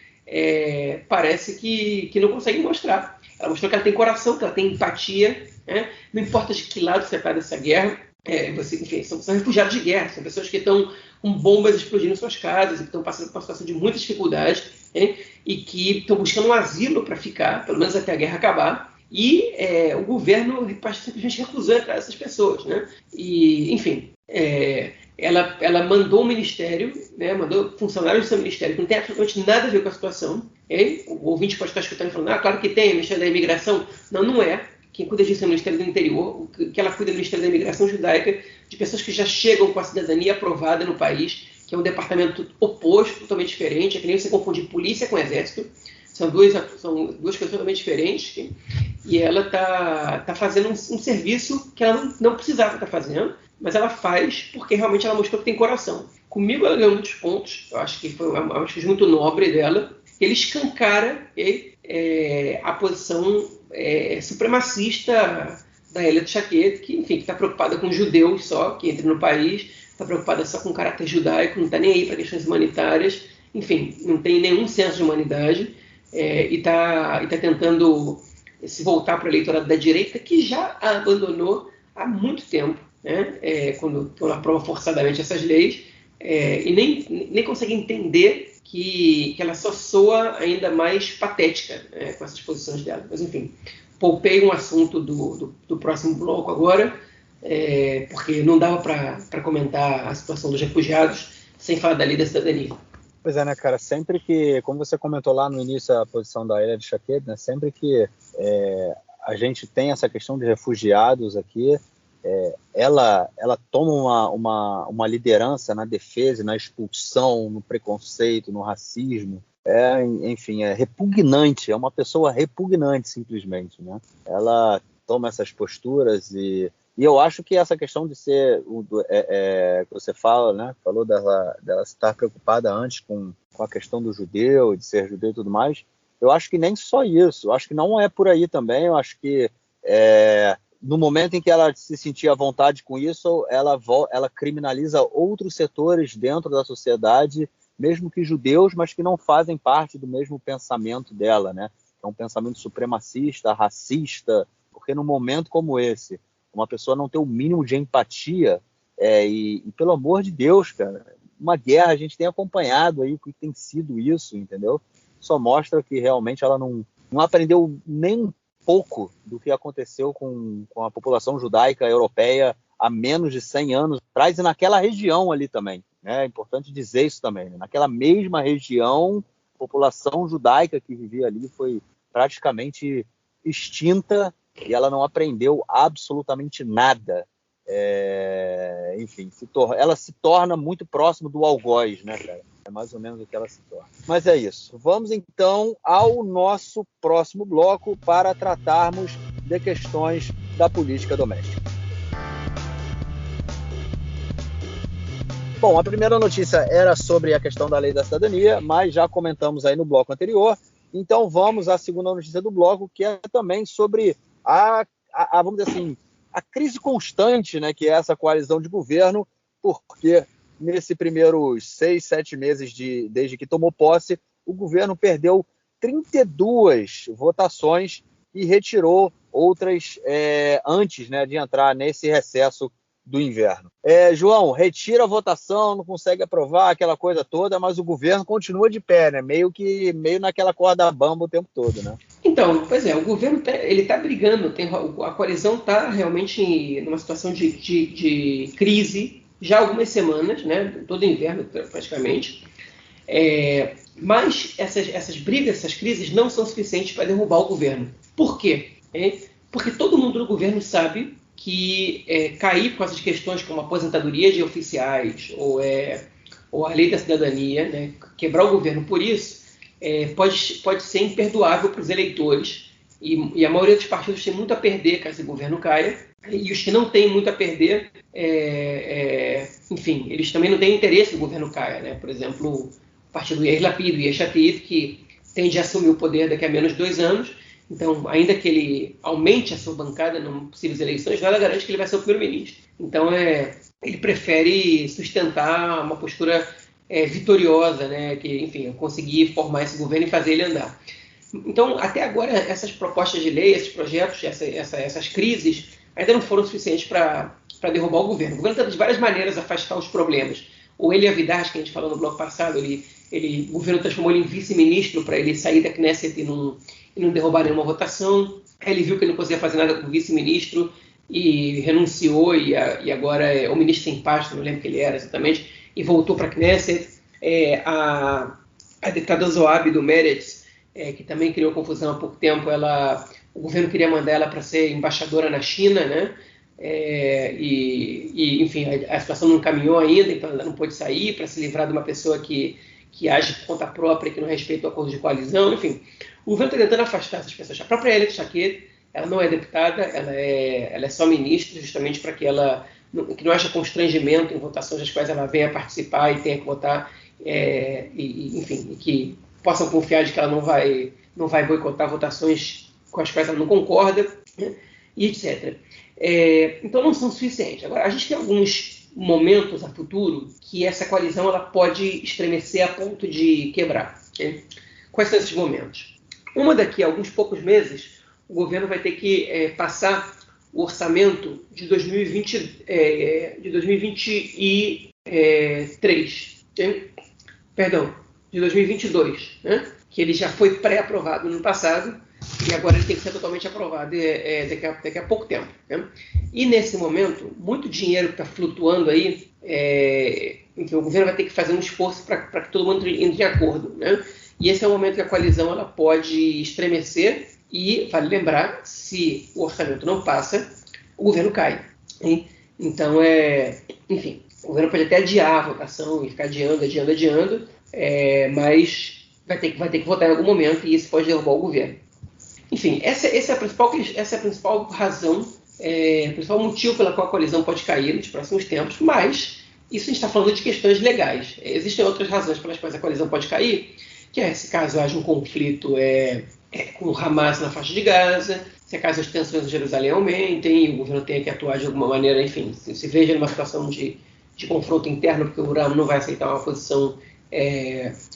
parece que não conseguem mostrar. Ela mostrou que ela tem coração, que ela tem empatia, né? Não importa de que lado você está dessa guerra, enfim, são refugiados de guerra, são pessoas que estão com bombas explodindo em suas casas, e que estão passando por uma situação de muita dificuldade, né? E que estão buscando um asilo para ficar, pelo menos até a guerra acabar, e o governo simplesmente recusou entrar essas pessoas. Né? E, enfim, ela mandou o ministério, né, mandou funcionários do seu ministério, que não tem absolutamente nada a ver com a situação. Okay? O ouvinte pode estar escutando e falando, claro que tem, o Ministério da Imigração. Não, não é. Quem cuida disso é o Ministério do Interior, o que ela cuida é o Ministério da Imigração Judaica, de pessoas que já chegam com a cidadania aprovada no país, que é um departamento oposto, totalmente diferente, é que nem você confundir polícia com exército. São duas coisas totalmente diferentes, e ela está fazendo um serviço que ela não precisava estar fazendo, mas ela faz porque realmente ela mostrou que tem coração. Comigo ela ganhou muitos pontos, eu acho que foi uma atitude muito nobre dela. Ele escancara a posição supremacista da Ayelet Shaked, que está preocupada com judeus só, que entram no país, está preocupada só com caráter judaico, não está nem aí para questões humanitárias, enfim, não tem nenhum senso de humanidade. E está tentando se voltar para o eleitorado da direita, que já a abandonou há muito tempo, né? Quando aprova forçadamente essas leis, e nem consegue entender que ela só soa ainda mais patética, né, com essas posições dela. Mas, enfim, poupei um assunto do próximo bloco agora, porque não dava para comentar a situação dos refugiados sem falar da lei da cidadania. Pois é, né, cara, sempre que, como você comentou lá no início a posição da Ayelet Shaked, né, sempre que a gente tem essa questão de refugiados aqui, ela toma uma liderança na defesa, na expulsão, no preconceito, no racismo, enfim, é repugnante, é uma pessoa repugnante simplesmente, né? Ela toma essas posturas e E eu acho que essa questão de ser, que você fala, né? Falou dela estar preocupada antes com a questão do judeu, de ser judeu e tudo mais. Eu acho que nem só isso. Eu acho que não é por aí também. Eu acho que no momento em que ela se sentia à vontade com isso, ela criminaliza outros setores dentro da sociedade, mesmo que judeus, mas que não fazem parte do mesmo pensamento dela, né? É um pensamento supremacista, racista, porque num momento como esse, uma pessoa não ter o mínimo de empatia, e pelo amor de Deus, cara, uma guerra, a gente tem acompanhado aí o que tem sido isso, entendeu? Só mostra que realmente ela não aprendeu nem um pouco do que aconteceu com a população judaica europeia há menos de 100 anos atrás e naquela região ali também. É importante dizer isso também, né? Naquela mesma região, a população judaica que vivia ali foi praticamente extinta e ela não aprendeu absolutamente nada. Enfim, ela se torna muito próximo do algoz, né, cara? É mais ou menos o que ela se torna. Mas é isso. Vamos então ao nosso próximo bloco para tratarmos de questões da política doméstica. Bom, a primeira notícia era sobre a questão da lei da cidadania, mas já comentamos aí no bloco anterior. Então vamos à segunda notícia do bloco, que é também sobre vamos dizer assim, a crise constante, né, que é essa coalizão de governo, porque nesses primeiros 6, 7 meses desde que tomou posse, o governo perdeu 32 votações e retirou outras antes, né, de entrar nesse recesso do inverno. João, retira a votação, não consegue aprovar aquela coisa toda, mas o governo continua de pé, né? Meio naquela corda bamba o tempo todo, né? Então, pois é, o governo ele está brigando, a coalizão está realmente numa situação de crise já há algumas semanas, né? Todo inverno praticamente. Mas essas brigas, essas crises não são suficientes para derrubar o governo. Por quê? Porque todo mundo no governo sabe que cair com essas questões como a aposentadoria de oficiais ou a lei da cidadania, né, quebrar o governo por isso, pode ser imperdoável para os eleitores. E a maioria dos partidos tem muito a perder caso esse governo caia. E os que não têm muito a perder, enfim, eles também não têm interesse que o governo caia. Né? Por exemplo, o partido Yair Lapid, o Yesh Atid, que tende a assumir o poder daqui a menos de 2 anos. Então, ainda que ele aumente a sua bancada em possíveis eleições, nada garante que ele vai ser o primeiro-ministro. Então, ele prefere sustentar uma postura vitoriosa, né? Que, enfim, conseguir formar esse governo e fazer ele andar. Então, até agora, essas propostas de lei, esses projetos, essas crises, ainda não foram suficientes para derrubar o governo. O governo tenta de várias maneiras afastar os problemas. O Eli Avidas, que a gente falou no bloco passado, o governo transformou ele em vice-ministro para ele sair da Knesset e não derrubar nenhuma votação. Ele viu que ele não conseguia fazer nada com o vice-ministro e renunciou, e agora é o ministro sem pasta, não lembro quem ele era exatamente, e voltou para a Knesset. A deputada Zoabi do Meretz, que também criou confusão há pouco tempo, o governo queria mandar ela para ser embaixadora na China, né? Enfim, a situação não caminhou ainda, então ela não pôde sair para se livrar de uma pessoa que age por conta própria, que não respeita o acordo de coalizão, enfim. O governo está tentando afastar essas pessoas. A própria Ayelet Shaked, ela não é deputada, ela é só ministra, justamente para que não haja constrangimento em votações das quais ela venha participar e tenha que votar, enfim, que possam confiar de que ela não vai boicotar votações com as quais ela não concorda, né, e etc. Então não são suficientes. Agora, a gente tem alguns momentos a futuro que essa coalizão ela pode estremecer a ponto de quebrar. Okay? Quais são esses momentos? Daqui a alguns poucos meses, o governo vai ter que passar o orçamento de 2023. Okay? Perdão, de 2022, né? Que ele já foi pré-aprovado no passado e agora ele tem que ser totalmente aprovado daqui a pouco tempo. Né? E nesse momento, muito dinheiro que está flutuando aí, enfim, o governo vai ter que fazer um esforço para que todo mundo entre de acordo. Né? E esse é o momento que a coalizão ela pode estremecer e, vale lembrar, se o orçamento não passa, o governo cai. Hein? Então, enfim, o governo pode até adiar a votação e ficar adiando, mas vai ter que votar em algum momento e isso pode derrubar o governo. Enfim, essa é a principal razão o principal motivo pela qual a coalizão pode cair nos próximos tempos, mas isso a gente está falando de questões legais. Existem outras razões pelas quais a coalizão pode cair, que é se caso haja um conflito com o Hamas na faixa de Gaza, se caso as tensões em Jerusalém aumentem e o governo tenha que atuar de alguma maneira, enfim, se veja numa situação de confronto interno, porque o Irã não vai aceitar uma posição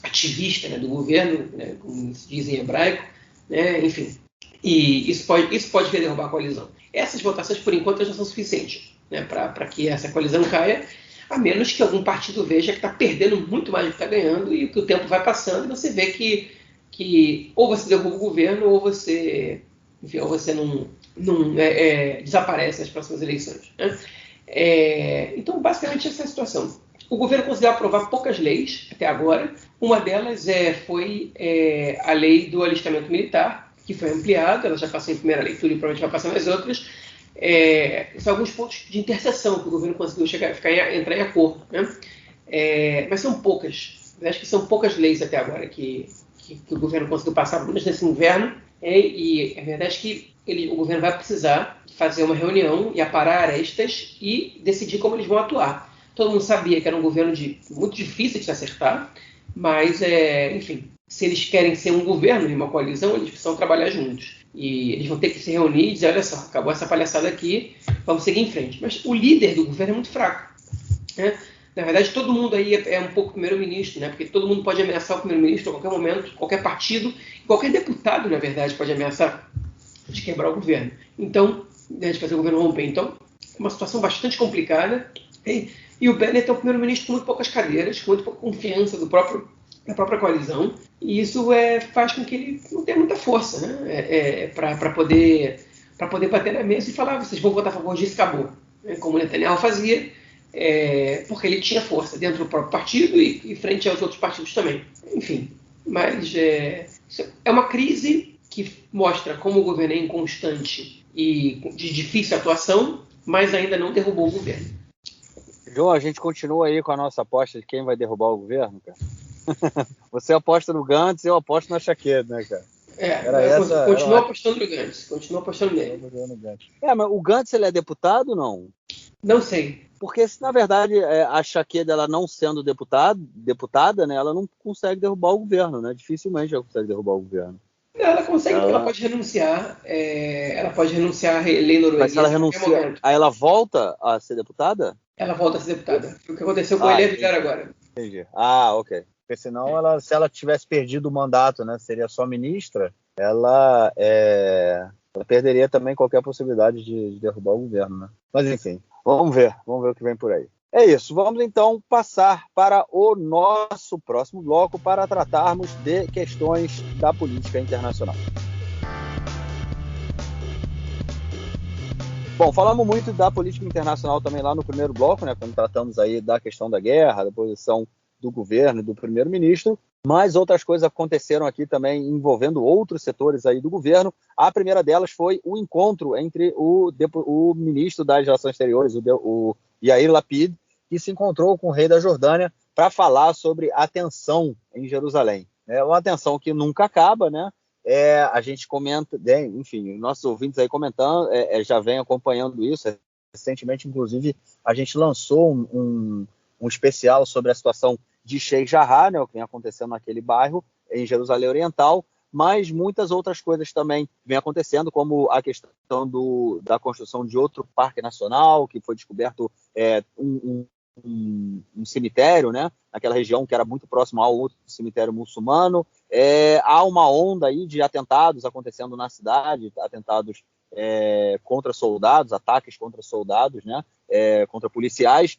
ativista, né, do governo, né, como se diz em hebraico, né, enfim. E isso pode derrubar a coalizão. Essas votações, por enquanto, já são suficientes, né, para que essa coalizão caia, a menos que algum partido veja que está perdendo muito mais do que está ganhando e que o tempo vai passando e você vê que ou você derruba o governo ou você não desaparece nas próximas eleições, né? Então, basicamente, essa é a situação. O governo conseguiu aprovar poucas leis até agora. Uma delas foi a lei do alistamento militar, que foi ampliada, ela já passou em primeira leitura e provavelmente vai passar nas outras. São alguns pontos de interseção que o governo conseguiu entrar em acordo, né? Mas são poucas. Eu acho que são poucas leis até agora que o governo conseguiu passar, pelo menos nesse inverno. E a verdade é que o governo vai precisar fazer uma reunião e aparar arestas e decidir como eles vão atuar. Todo mundo sabia que era um governo muito difícil de se acertar, mas, enfim, se eles querem ser um governo e uma coalizão, eles precisam trabalhar juntos. E eles vão ter que se reunir e dizer, olha só, acabou essa palhaçada aqui, vamos seguir em frente. Mas o líder do governo é muito fraco, né? Na verdade, todo mundo aí é um pouco primeiro-ministro, né? Porque todo mundo pode ameaçar o primeiro-ministro a qualquer momento, qualquer partido, qualquer deputado, na verdade, pode ameaçar de quebrar o governo. Então, de fazer o governo romper. Então, é uma situação bastante complicada. E o Bennett é um primeiro-ministro com muito poucas cadeiras, com muito pouca confiança da própria coalizão. E isso faz com que ele não tenha muita força, né? Para poder bater na mesa e falar, vocês vão votar a favor disso e acabou. Como o Netanyahu fazia, porque ele tinha força dentro do próprio partido e frente aos outros partidos também. Enfim, mas é uma crise que mostra como o governo é inconstante e de difícil atuação, mas ainda não derrubou o governo. João, a gente continua aí com a nossa aposta de quem vai derrubar o governo, cara? Você aposta no Gantz e eu aposto na Chakeda, né, cara? Continua apostando no Gantz, continua apostando nele. Mas o Gantz, ele é deputado ou não? Não sei. Porque, se na verdade a Chakeda, ela não sendo deputada, né, ela não consegue derrubar o governo, né? Dificilmente ela consegue derrubar o governo. Ela consegue, porque ela pode renunciar. Ela pode renunciar à lei norueguesa. Mas se ela renuncia, aí ela volta a ser deputada? Ela volta a ser deputada. Foi o que aconteceu com a Elia Vilar agora. Entendi. Ok. Porque senão, se ela tivesse perdido o mandato, né, seria só ministra, ela perderia também qualquer possibilidade de derrubar o governo, né? Mas enfim, vamos ver o que vem por aí. É isso, vamos então passar para o nosso próximo bloco para tratarmos de questões da política internacional. Bom, falamos muito da política internacional também lá no primeiro bloco, né, quando tratamos aí da questão da guerra, da posição do governo e do primeiro-ministro, mas outras coisas aconteceram aqui também envolvendo outros setores aí do governo. A primeira delas foi o encontro entre o ministro das Relações Exteriores, o Yair Lapid, que se encontrou com o rei da Jordânia para falar sobre a tensão em Jerusalém. É uma tensão que nunca acaba, né? A gente comenta, enfim, nossos ouvintes aí comentando, já vem acompanhando isso. Recentemente, inclusive, a gente lançou um especial sobre a situação de Sheikh Jarrah, né, o que vem acontecendo naquele bairro, em Jerusalém Oriental, mas muitas outras coisas também vêm acontecendo, como a questão da construção de outro parque nacional, que foi descoberto um cemitério, né, naquela região que era muito próximo ao outro cemitério muçulmano. Há uma onda aí de atentados acontecendo na cidade, atentados contra soldados, ataques contra soldados, né, contra policiais.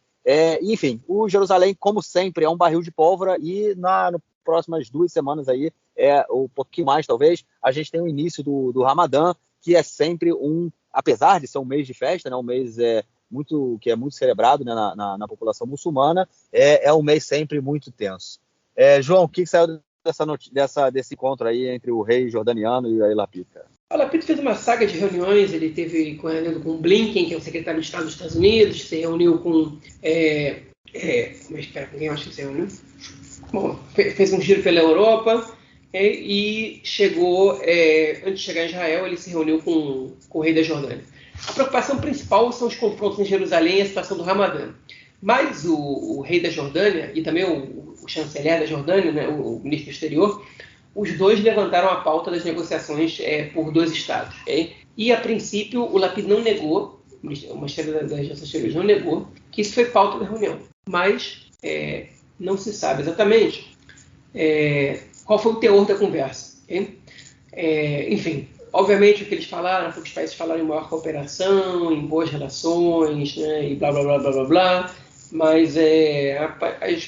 Enfim, o Jerusalém, como sempre, é um barril de pólvora e nas próximas 2 semanas aí, um pouquinho mais talvez, a gente tem o início do Ramadã, que é sempre apesar de ser um mês de festa, né, um mês que é muito celebrado, né, na população muçulmana, é um mês sempre muito tenso. João, o que saiu desse encontro aí entre o rei jordaniano e a Lapid, cara? O Lapid fez uma saga de reuniões, ele teve reunião com o Blinken, que é o secretário de Estado dos Estados Unidos, se reuniu com... com quem eu acho que se reuniu? Bom, fez um giro pela Europa e chegou, antes de chegar em Israel, ele se reuniu com o rei da Jordânia. A preocupação principal são os confrontos em Jerusalém e a situação do Ramadã. Mas o rei da Jordânia e também o chanceler da Jordânia, né, o ministro do exterior, os dois levantaram a pauta das negociações por 2 estados. Okay? E, a princípio, o Lapid não negou, o Ministério das Relações Exteriores não negou, que isso foi pauta da reunião. Mas não se sabe exatamente qual foi o teor da conversa. Okay? Enfim, obviamente o que eles falaram, que os países falaram em maior cooperação, em boas relações, né, e blá, blá, blá, blá, blá, blá, mas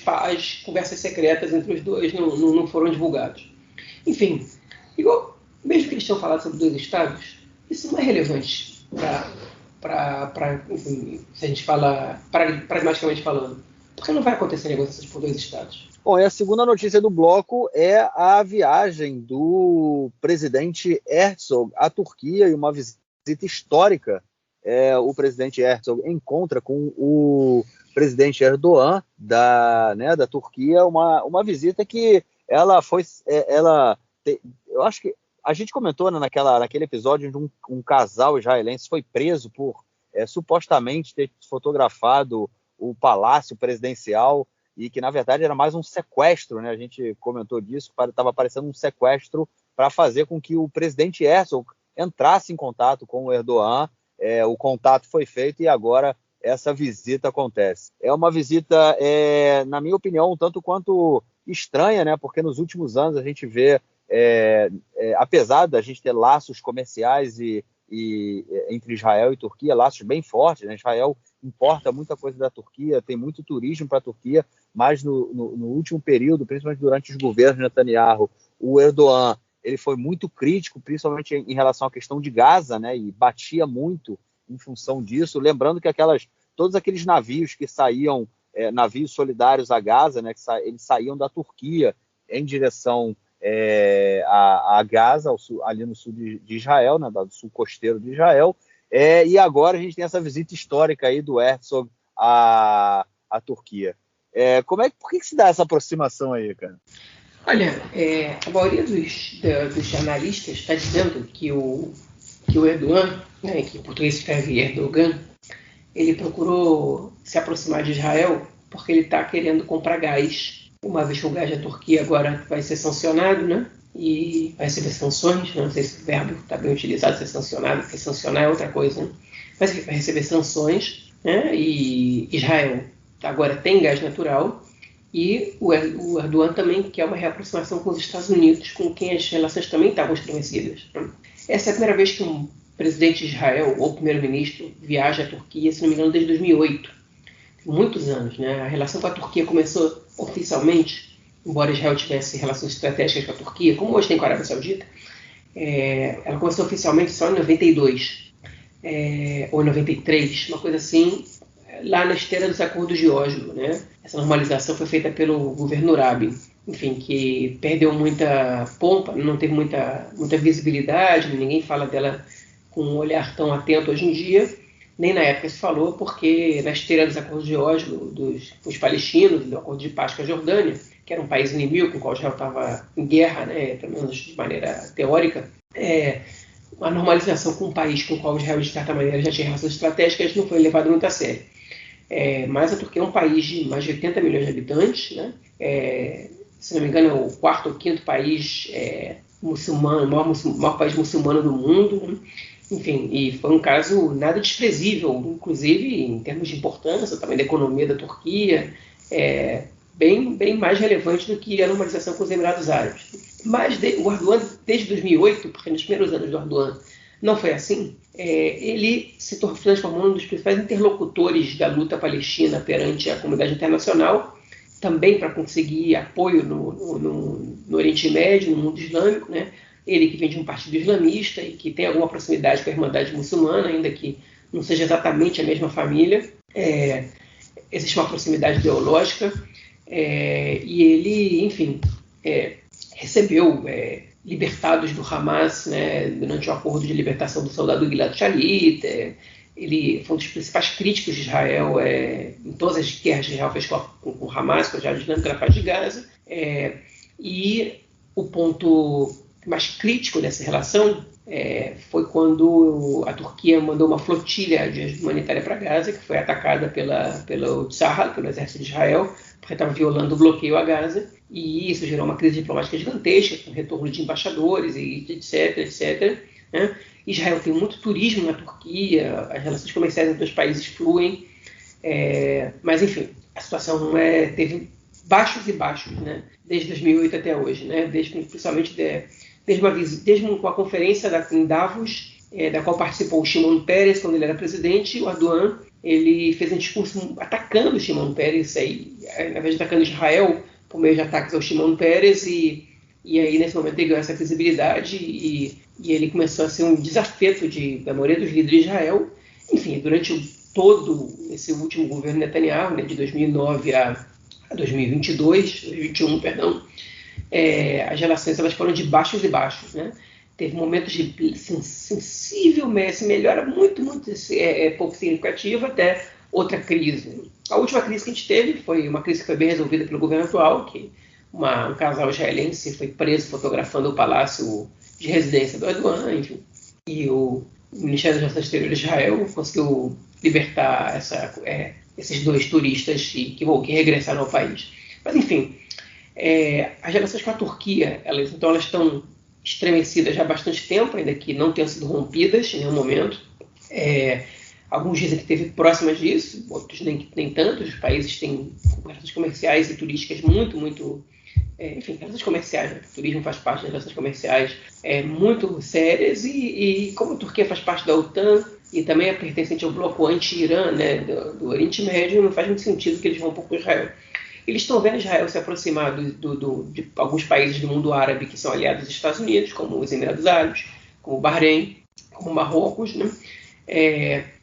as conversas secretas entre os dois não foram divulgadas. Enfim, mesmo que eles tenham falado sobre 2 estados, isso não é relevante se a gente fala pragmaticamente falando, porque não vai acontecer negociações por 2 estados. Bom, e a segunda notícia do bloco é a viagem do presidente Herzog à Turquia, e uma visita histórica. O presidente Herzog encontra com o presidente Erdogan da Turquia, uma visita que eu acho que a gente comentou, né, naquele episódio onde um casal israelense foi preso por supostamente ter fotografado o palácio presidencial, e que na verdade era mais um sequestro, né? A gente comentou disso, estava parecendo um sequestro para fazer com que o presidente Herzog entrasse em contato com o Erdogan. O contato foi feito e agora essa visita acontece. É uma visita, na minha opinião, um tanto quanto estranha, né? Porque nos últimos anos a gente vê, apesar da gente ter laços comerciais entre Israel e Turquia, laços bem fortes, né? Israel importa muita coisa da Turquia, tem muito turismo para a Turquia, mas no último período, principalmente durante os governos de Netanyahu, o Erdogan ele foi muito crítico, principalmente em relação à questão de Gaza, né? E batia muito em função disso, lembrando que todos aqueles navios que saíam, navios solidários a Gaza, né? Eles saíam da Turquia em direção a Gaza, ali no sul de Israel, né, do sul costeiro de Israel, e agora a gente tem essa visita histórica aí do Herzog à Turquia. Por que se dá essa aproximação aí, cara? Olha, a maioria dos analistas está dizendo que o Erdogan, né, que em português se escreve Erdogan, ele procurou se aproximar de Israel porque ele está querendo comprar gás, uma vez que o gás da Turquia agora vai ser sancionado, né? E vai receber sanções, não sei se o verbo está bem utilizado, ser sancionado, porque sancionar é outra coisa, né? Mas vai receber sanções, né? E Israel agora tem gás natural, e o Erdogan também quer uma reaproximação com os Estados Unidos, com quem as relações também estavam estremecidas. Né? Essa é a primeira vez que um presidente de Israel, ou primeiro-ministro, viaja à Turquia, se não me engano, desde 2008. Muitos anos, né? A relação com a Turquia começou oficialmente, embora Israel tivesse relações estratégicas com a Turquia, como hoje tem com a Arábia Saudita, ela começou oficialmente só em 92, ou em 93, uma coisa assim, lá na esteira dos acordos de Oslo, né? Essa normalização foi feita pelo governo Rabin, enfim, que perdeu muita pompa, não teve muita visibilidade, ninguém fala dela com um olhar tão atento hoje em dia, nem na época se falou, porque na esteira dos acordos de Oslo, dos palestinos, do acordo de paz com a Jordânia, que era um país inimigo com o qual Israel estava em guerra, né, pelo menos de maneira teórica, a normalização com um país com o qual Israel, de certa maneira, já tinha relações estratégicas, não foi levado muito a sério. Mas a Turquia é um país de mais de 80 milhões de habitantes, né? Se não me engano, é o 4º ou 5º país muçulmano, maior país muçulmano do mundo, né? Enfim, e foi um caso nada desprezível, inclusive em termos de importância também da economia da Turquia, bem mais relevante do que a normalização com os Emirados Árabes. Mas o Erdogan, desde 2008, porque nos primeiros anos do Erdogan não foi assim, ele se transformou num dos principais interlocutores da luta palestina perante a comunidade internacional, também para conseguir apoio no Oriente Médio, no mundo islâmico, né? Ele que vem de um partido islamista e que tem alguma proximidade com a Irmandade Muçulmana, ainda que não seja exatamente a mesma família, existe uma proximidade ideológica, e ele, enfim, recebeu libertados do Hamas, né, durante o acordo de libertação do soldado Gilad Shalit. Ele foi um dos principais críticos de Israel em todas as guerras que Israel fez com o Hamas, com a Jihad Islâmica na faixa de Gaza. E o ponto mais crítico dessa relação foi quando a Turquia mandou uma flotilha de ajuda humanitária para Gaza, que foi atacada pelo Tzahal, pelo exército de Israel, porque estava violando o bloqueio a Gaza, e isso gerou uma crise diplomática gigantesca, com retorno de embaixadores, e etc, etc. Né? Israel tem muito turismo na Turquia, as relações comerciais entre os países fluem, mas, enfim, a situação teve baixos e baixos, né? Desde 2008 até hoje, né? Principalmente desde a conferência em Davos, da qual participou o Shimon Peres quando ele era presidente. O Erdogan, ele fez um discurso atacando o Shimon Peres, na vez de atacando Israel por meio de ataques ao Shimon Peres, e aí nesse momento ele ganhou essa visibilidade e ele começou a ser um desafeto da maioria dos líderes de Israel. Enfim, durante todo esse último governo Netanyahu, né, de 2009 a 2021, perdão, as relações elas foram de baixos e baixos, né? Teve momentos de sensível, melhora muito, muito pouco significativa, até outra crise. A última crise que a gente teve foi uma crise que foi bem resolvida pelo governo atual, que um casal israelense foi preso fotografando o palácio de residência do Erdogan, enfim, e o Ministério das Relações Exteriores de Israel conseguiu libertar esses dois turistas que regressaram ao país. Mas, enfim, as relações com a Turquia, elas estão estremecidas já há bastante tempo, ainda que não tenham sido rompidas em nenhum momento. Alguns dizem que esteve próximas disso, outros nem tanto. Os países têm relações comerciais e turísticas muito, muito... enfim, relações comerciais, né? O turismo faz parte das relações comerciais muito sérias, e como a Turquia faz parte da OTAN e também é pertencente ao bloco anti-Irã, né, do Oriente Médio, não faz muito sentido que eles vão por Israel. Eles estão vendo Israel se aproximar de alguns países do mundo árabe que são aliados dos Estados Unidos, como os Emirados Árabes, como o Bahrein, como Marrocos, né?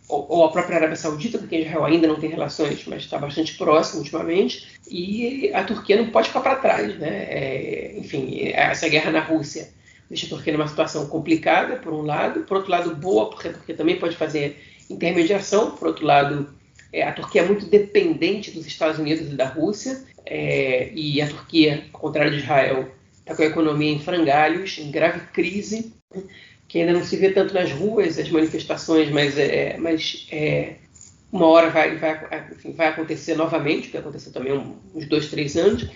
Ou a própria Arábia Saudita, com quem Israel ainda não tem relações, mas está bastante próximo ultimamente, e a Turquia não pode ficar para trás, né? Enfim, essa guerra na Rússia deixa a Turquia numa situação complicada, por um lado, por outro lado boa, porque a Turquia também pode fazer intermediação, por outro lado a Turquia é muito dependente dos Estados Unidos e da Rússia, e a Turquia, ao contrário de Israel, está com a economia em frangalhos, em grave crise, que ainda não se vê tanto nas ruas, as manifestações, mas uma hora vai acontecer novamente, que aconteceu também uns 2, 3 anos,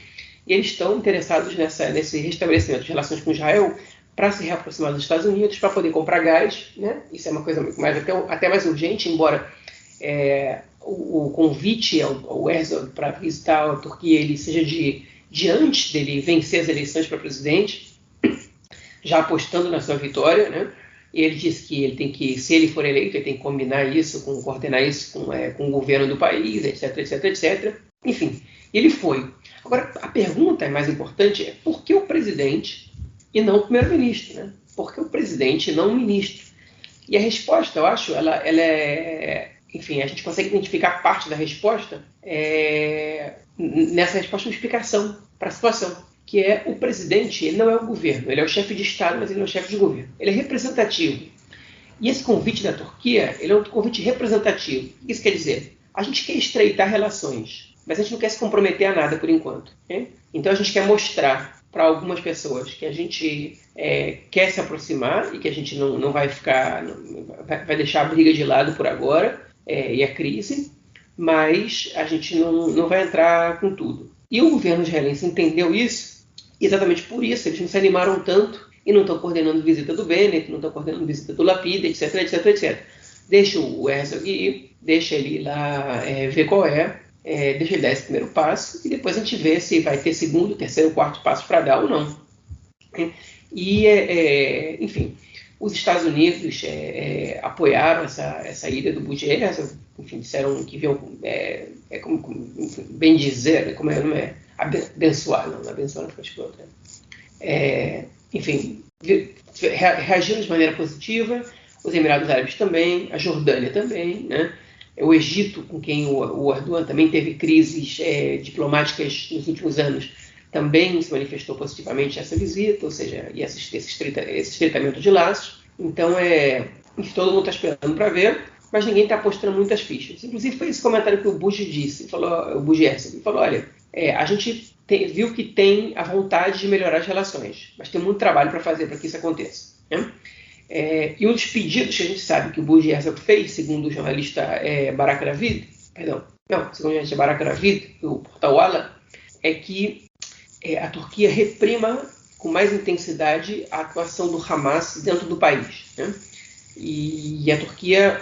e eles estão interessados nesse restabelecimento de relações com Israel para se reaproximar dos Estados Unidos, para poder comprar gás, né? Isso é uma coisa até mais urgente, embora o convite ao Herzog para visitar a Turquia ele seja de antes dele vencer as eleições para presidente, já apostando na sua vitória, né? E ele disse que ele tem que, se ele for eleito, ele tem que coordenar isso com o governo do país, etc, etc, etc. Enfim, ele foi. Agora, a pergunta mais importante é por que o presidente e não o primeiro-ministro, né? Por que o presidente e não o ministro? E a resposta, eu acho, ela enfim, a gente consegue identificar parte da resposta nessa resposta, uma explicação para a situação, que é o presidente, ele não é o governo, ele é o chefe de Estado, mas ele não é o chefe de governo. Ele é representativo. E esse convite da Turquia, ele é um convite representativo. Isso quer dizer, a gente quer estreitar relações, mas a gente não quer se comprometer a nada por enquanto. Okay? Então a gente quer mostrar para algumas pessoas que a gente quer se aproximar e que a gente não vai vai deixar a briga de lado por agora, e a crise, mas a gente não vai entrar com tudo. E o governo israelense entendeu isso, e exatamente por isso eles não se animaram tanto e não estão coordenando visita do Bennett, não estão coordenando visita do Lapid, etc, etc, etc. Deixa o Herzog ir, deixa ele ir lá ver qual deixa ele dar esse primeiro passo, e depois a gente vê se vai ter segundo, terceiro, quarto passo para dar ou não. E, enfim, os Estados Unidos apoiaram essa ida do Bougueresh, enfim, disseram que viam, bem dizer, como é o nome? Abençoar, não foi outra. Enfim, reagiram de maneira positiva, os Emirados Árabes também, a Jordânia também, né? O Egito, com quem o Erdogan também teve crises diplomáticas nos últimos anos, também se manifestou positivamente essa visita, ou seja, e esse estreitamento de laços. Então, todo mundo está esperando para ver, mas ninguém está apostando muitas fichas. Inclusive, foi esse comentário que o Bush disse, o Bush falou, olha, a gente viu que tem a vontade de melhorar as relações, mas tem muito trabalho para fazer para que isso aconteça. Né? E um dos pedidos que a gente sabe que o Burj Herzog fez, segundo o jornalista Barak Ravid, segundo o jornalista Barak Ravid, do portal Walla, é que a Turquia reprima com mais intensidade a atuação do Hamas dentro do país, né? E a Turquia,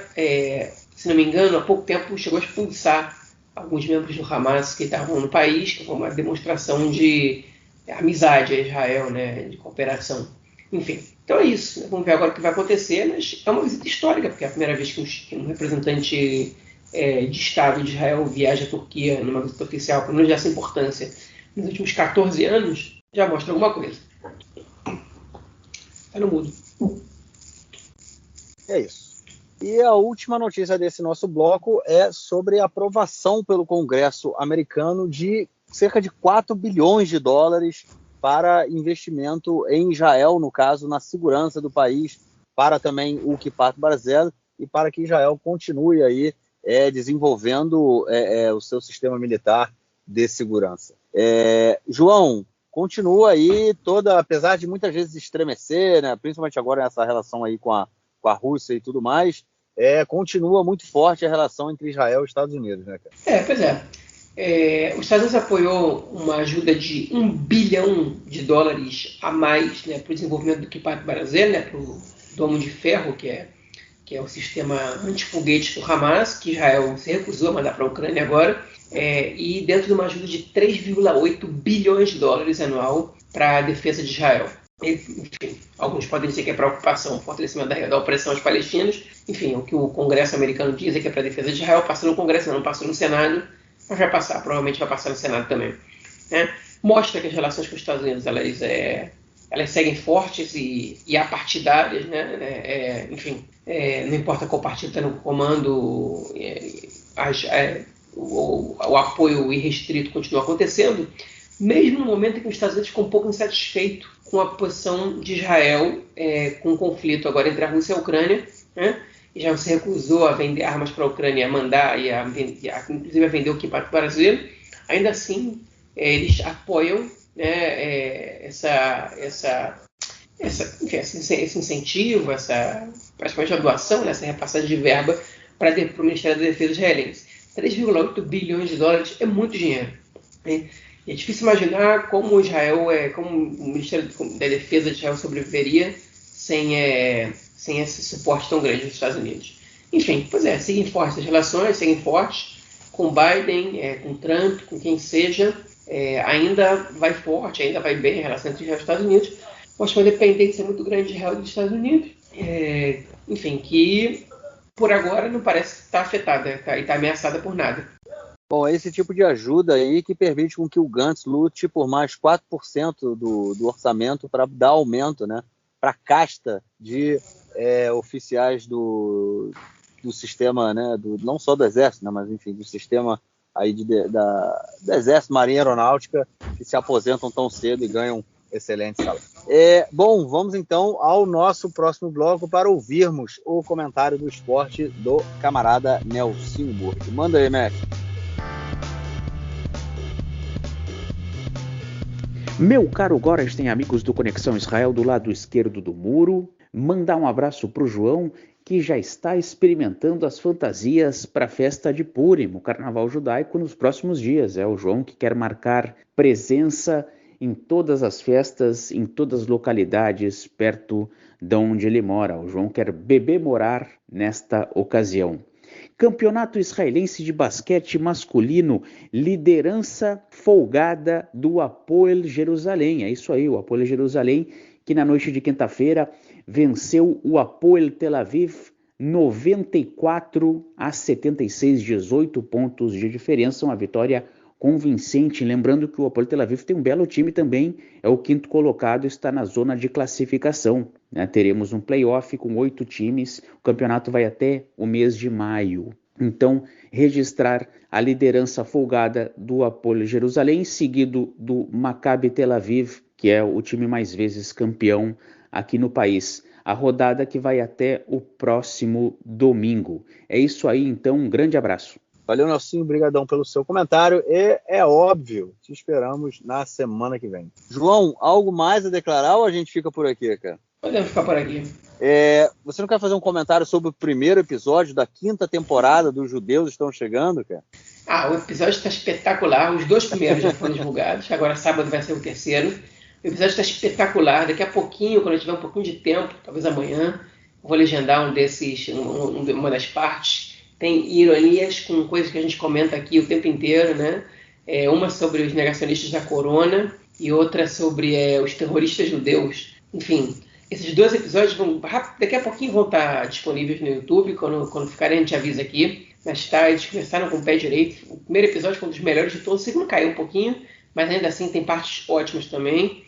se não me engano, há pouco tempo chegou a expulsar alguns membros do Hamas que estavam no país, que foi uma demonstração de amizade a Israel, né, de cooperação. Enfim, então é isso, né? Vamos ver agora o que vai acontecer, mas é uma visita histórica, porque é a primeira vez que um representante de Estado de Israel viaja à Turquia numa visita oficial, pelo menos dessa importância, nos últimos 14 anos, já mostra alguma coisa. Tá no mudo. É isso. E a última notícia desse nosso bloco é sobre a aprovação pelo Congresso americano de cerca de 4 bilhões de dólares para investimento em Israel, no caso, na segurança do país, para também o Kippat Barzel e para que Israel continue aí desenvolvendo o seu sistema militar de segurança. João, continua aí apesar de muitas vezes estremecer, né, principalmente agora nessa relação aí com a Rússia e tudo mais, continua muito forte a relação entre Israel e Estados Unidos, né, cara? Pois é. Os Estados Unidos apoiou uma ajuda de $1 bilhão a mais, né, para o desenvolvimento do Kippat Barzel, né, para o Domo de Ferro, que é o sistema antifoguetes do Hamas, que Israel se recusou a mandar para a Ucrânia agora, e dentro de uma ajuda de $3,8 bilhões anual para a defesa de Israel. Enfim, alguns podem dizer que é para ocupação, fortalecimento da opressão aos palestinos. Enfim, o que o Congresso americano diz é que é para a defesa de Israel. Passou no Congresso, não passou no Senado, mas vai passar, provavelmente vai passar no Senado também, né? Mostra que as relações com os Estados Unidos elas seguem fortes e apartidárias, né? Enfim, não importa qual partido está no comando, o apoio irrestrito continua acontecendo, mesmo no momento em que os Estados Unidos ficam um pouco insatisfeitos com a posição de Israel com o conflito agora entre a Rússia e a Ucrânia, né? Israel se recusou a vender armas para a Ucrânia, a mandar inclusive a vender o Kippat Barzel. Ainda assim, eles apoiam, né, esse incentivo, praticamente a doação, né, essa repassagem de verba para o Ministério da Defesa israelense. $3,8 bilhões é muito dinheiro, né? E é difícil imaginar como como o Ministério da Defesa de Israel sobreviveria sem esse suporte tão grande dos Estados Unidos. Enfim, seguem fortes as relações, seguem fortes com Biden, com Trump, com quem seja, ainda vai forte, ainda vai bem a relação entre Israel e Estados Unidos, mas com uma dependência muito grande de Israel e dos Estados Unidos, enfim, que por agora não parece estar afetada e está ameaçada por nada. Bom, é esse tipo de ajuda aí que permite com que o Gantz lute por mais 4% do orçamento para dar aumento, né, para a casta de oficiais do sistema, né, não só do Exército, né, mas enfim, do sistema aí do Exército, Marinha Aeronáutica, que se aposentam tão cedo e ganham excelente salário. Bom, vamos então ao nosso próximo bloco para ouvirmos o comentário do esporte do camarada Nelson Burke. Manda aí, Mac. Meu caro Gorenstein, amigos do Conexão Israel do lado esquerdo do muro, mandar um abraço para o João, que já está experimentando as fantasias para a festa de Purim, o carnaval judaico, nos próximos dias. É o João que quer marcar presença em todas as festas, em todas as localidades perto de onde ele mora. O João quer morar nesta ocasião. Campeonato Israelense de Basquete Masculino, liderança folgada do Hapoel Jerusalém. É isso aí, o Hapoel Jerusalém, que na noite de quinta-feira venceu o Hapoel Tel Aviv 94-76, 18 pontos de diferença, uma vitória convincente. Lembrando que o Hapoel Tel Aviv tem um belo time também, é o quinto colocado, está na zona de classificação, né? Teremos um playoff com 8 times, o campeonato vai até o mês de maio. Então, registrar a liderança folgada do Hapoel Jerusalém, seguido do Maccabi Tel Aviv, que é o time mais vezes campeão aqui no país. A rodada que vai até o próximo domingo. É isso aí, então, um grande abraço. Valeu, Nelson, brigadão pelo seu comentário e é óbvio, te esperamos na semana que vem. João, algo mais a declarar ou a gente fica por aqui, cara? Podemos ficar por aqui. Você não quer fazer um comentário sobre o primeiro episódio da 5ª temporada dos Judeus Estão Chegando, cara? O episódio está espetacular. Os 2 primeiros já foram divulgados. Agora sábado vai ser o 3º. O episódio está espetacular. Daqui a pouquinho, quando eu tiver um pouquinho de tempo, talvez amanhã, eu vou legendar uma das partes. Tem ironias com coisas que a gente comenta aqui o tempo inteiro, né? Uma sobre os negacionistas da corona e outra sobre os terroristas judeus. Enfim, esses 2 episódios daqui a pouquinho vão estar disponíveis no YouTube. Quando ficarem, a gente avisa aqui. Mas eles começaram com o pé direito. O primeiro episódio foi um dos melhores de todos. O segundo caiu um pouquinho, mas ainda assim tem partes ótimas também.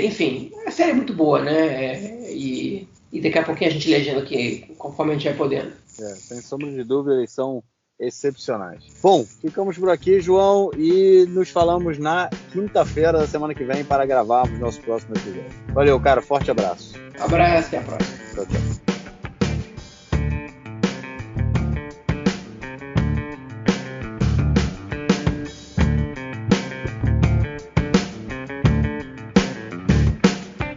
Enfim, a série é muito boa, né? E daqui a pouquinho a gente legenda aqui, conforme a gente vai podendo. Sem sombra de dúvida, eles são excepcionais. Bom, ficamos por aqui, João, e nos falamos na quinta-feira da semana que vem para gravarmos nosso próximo episódio. Valeu, cara. Forte abraço. Abraço, até a próxima. Tchau, tchau.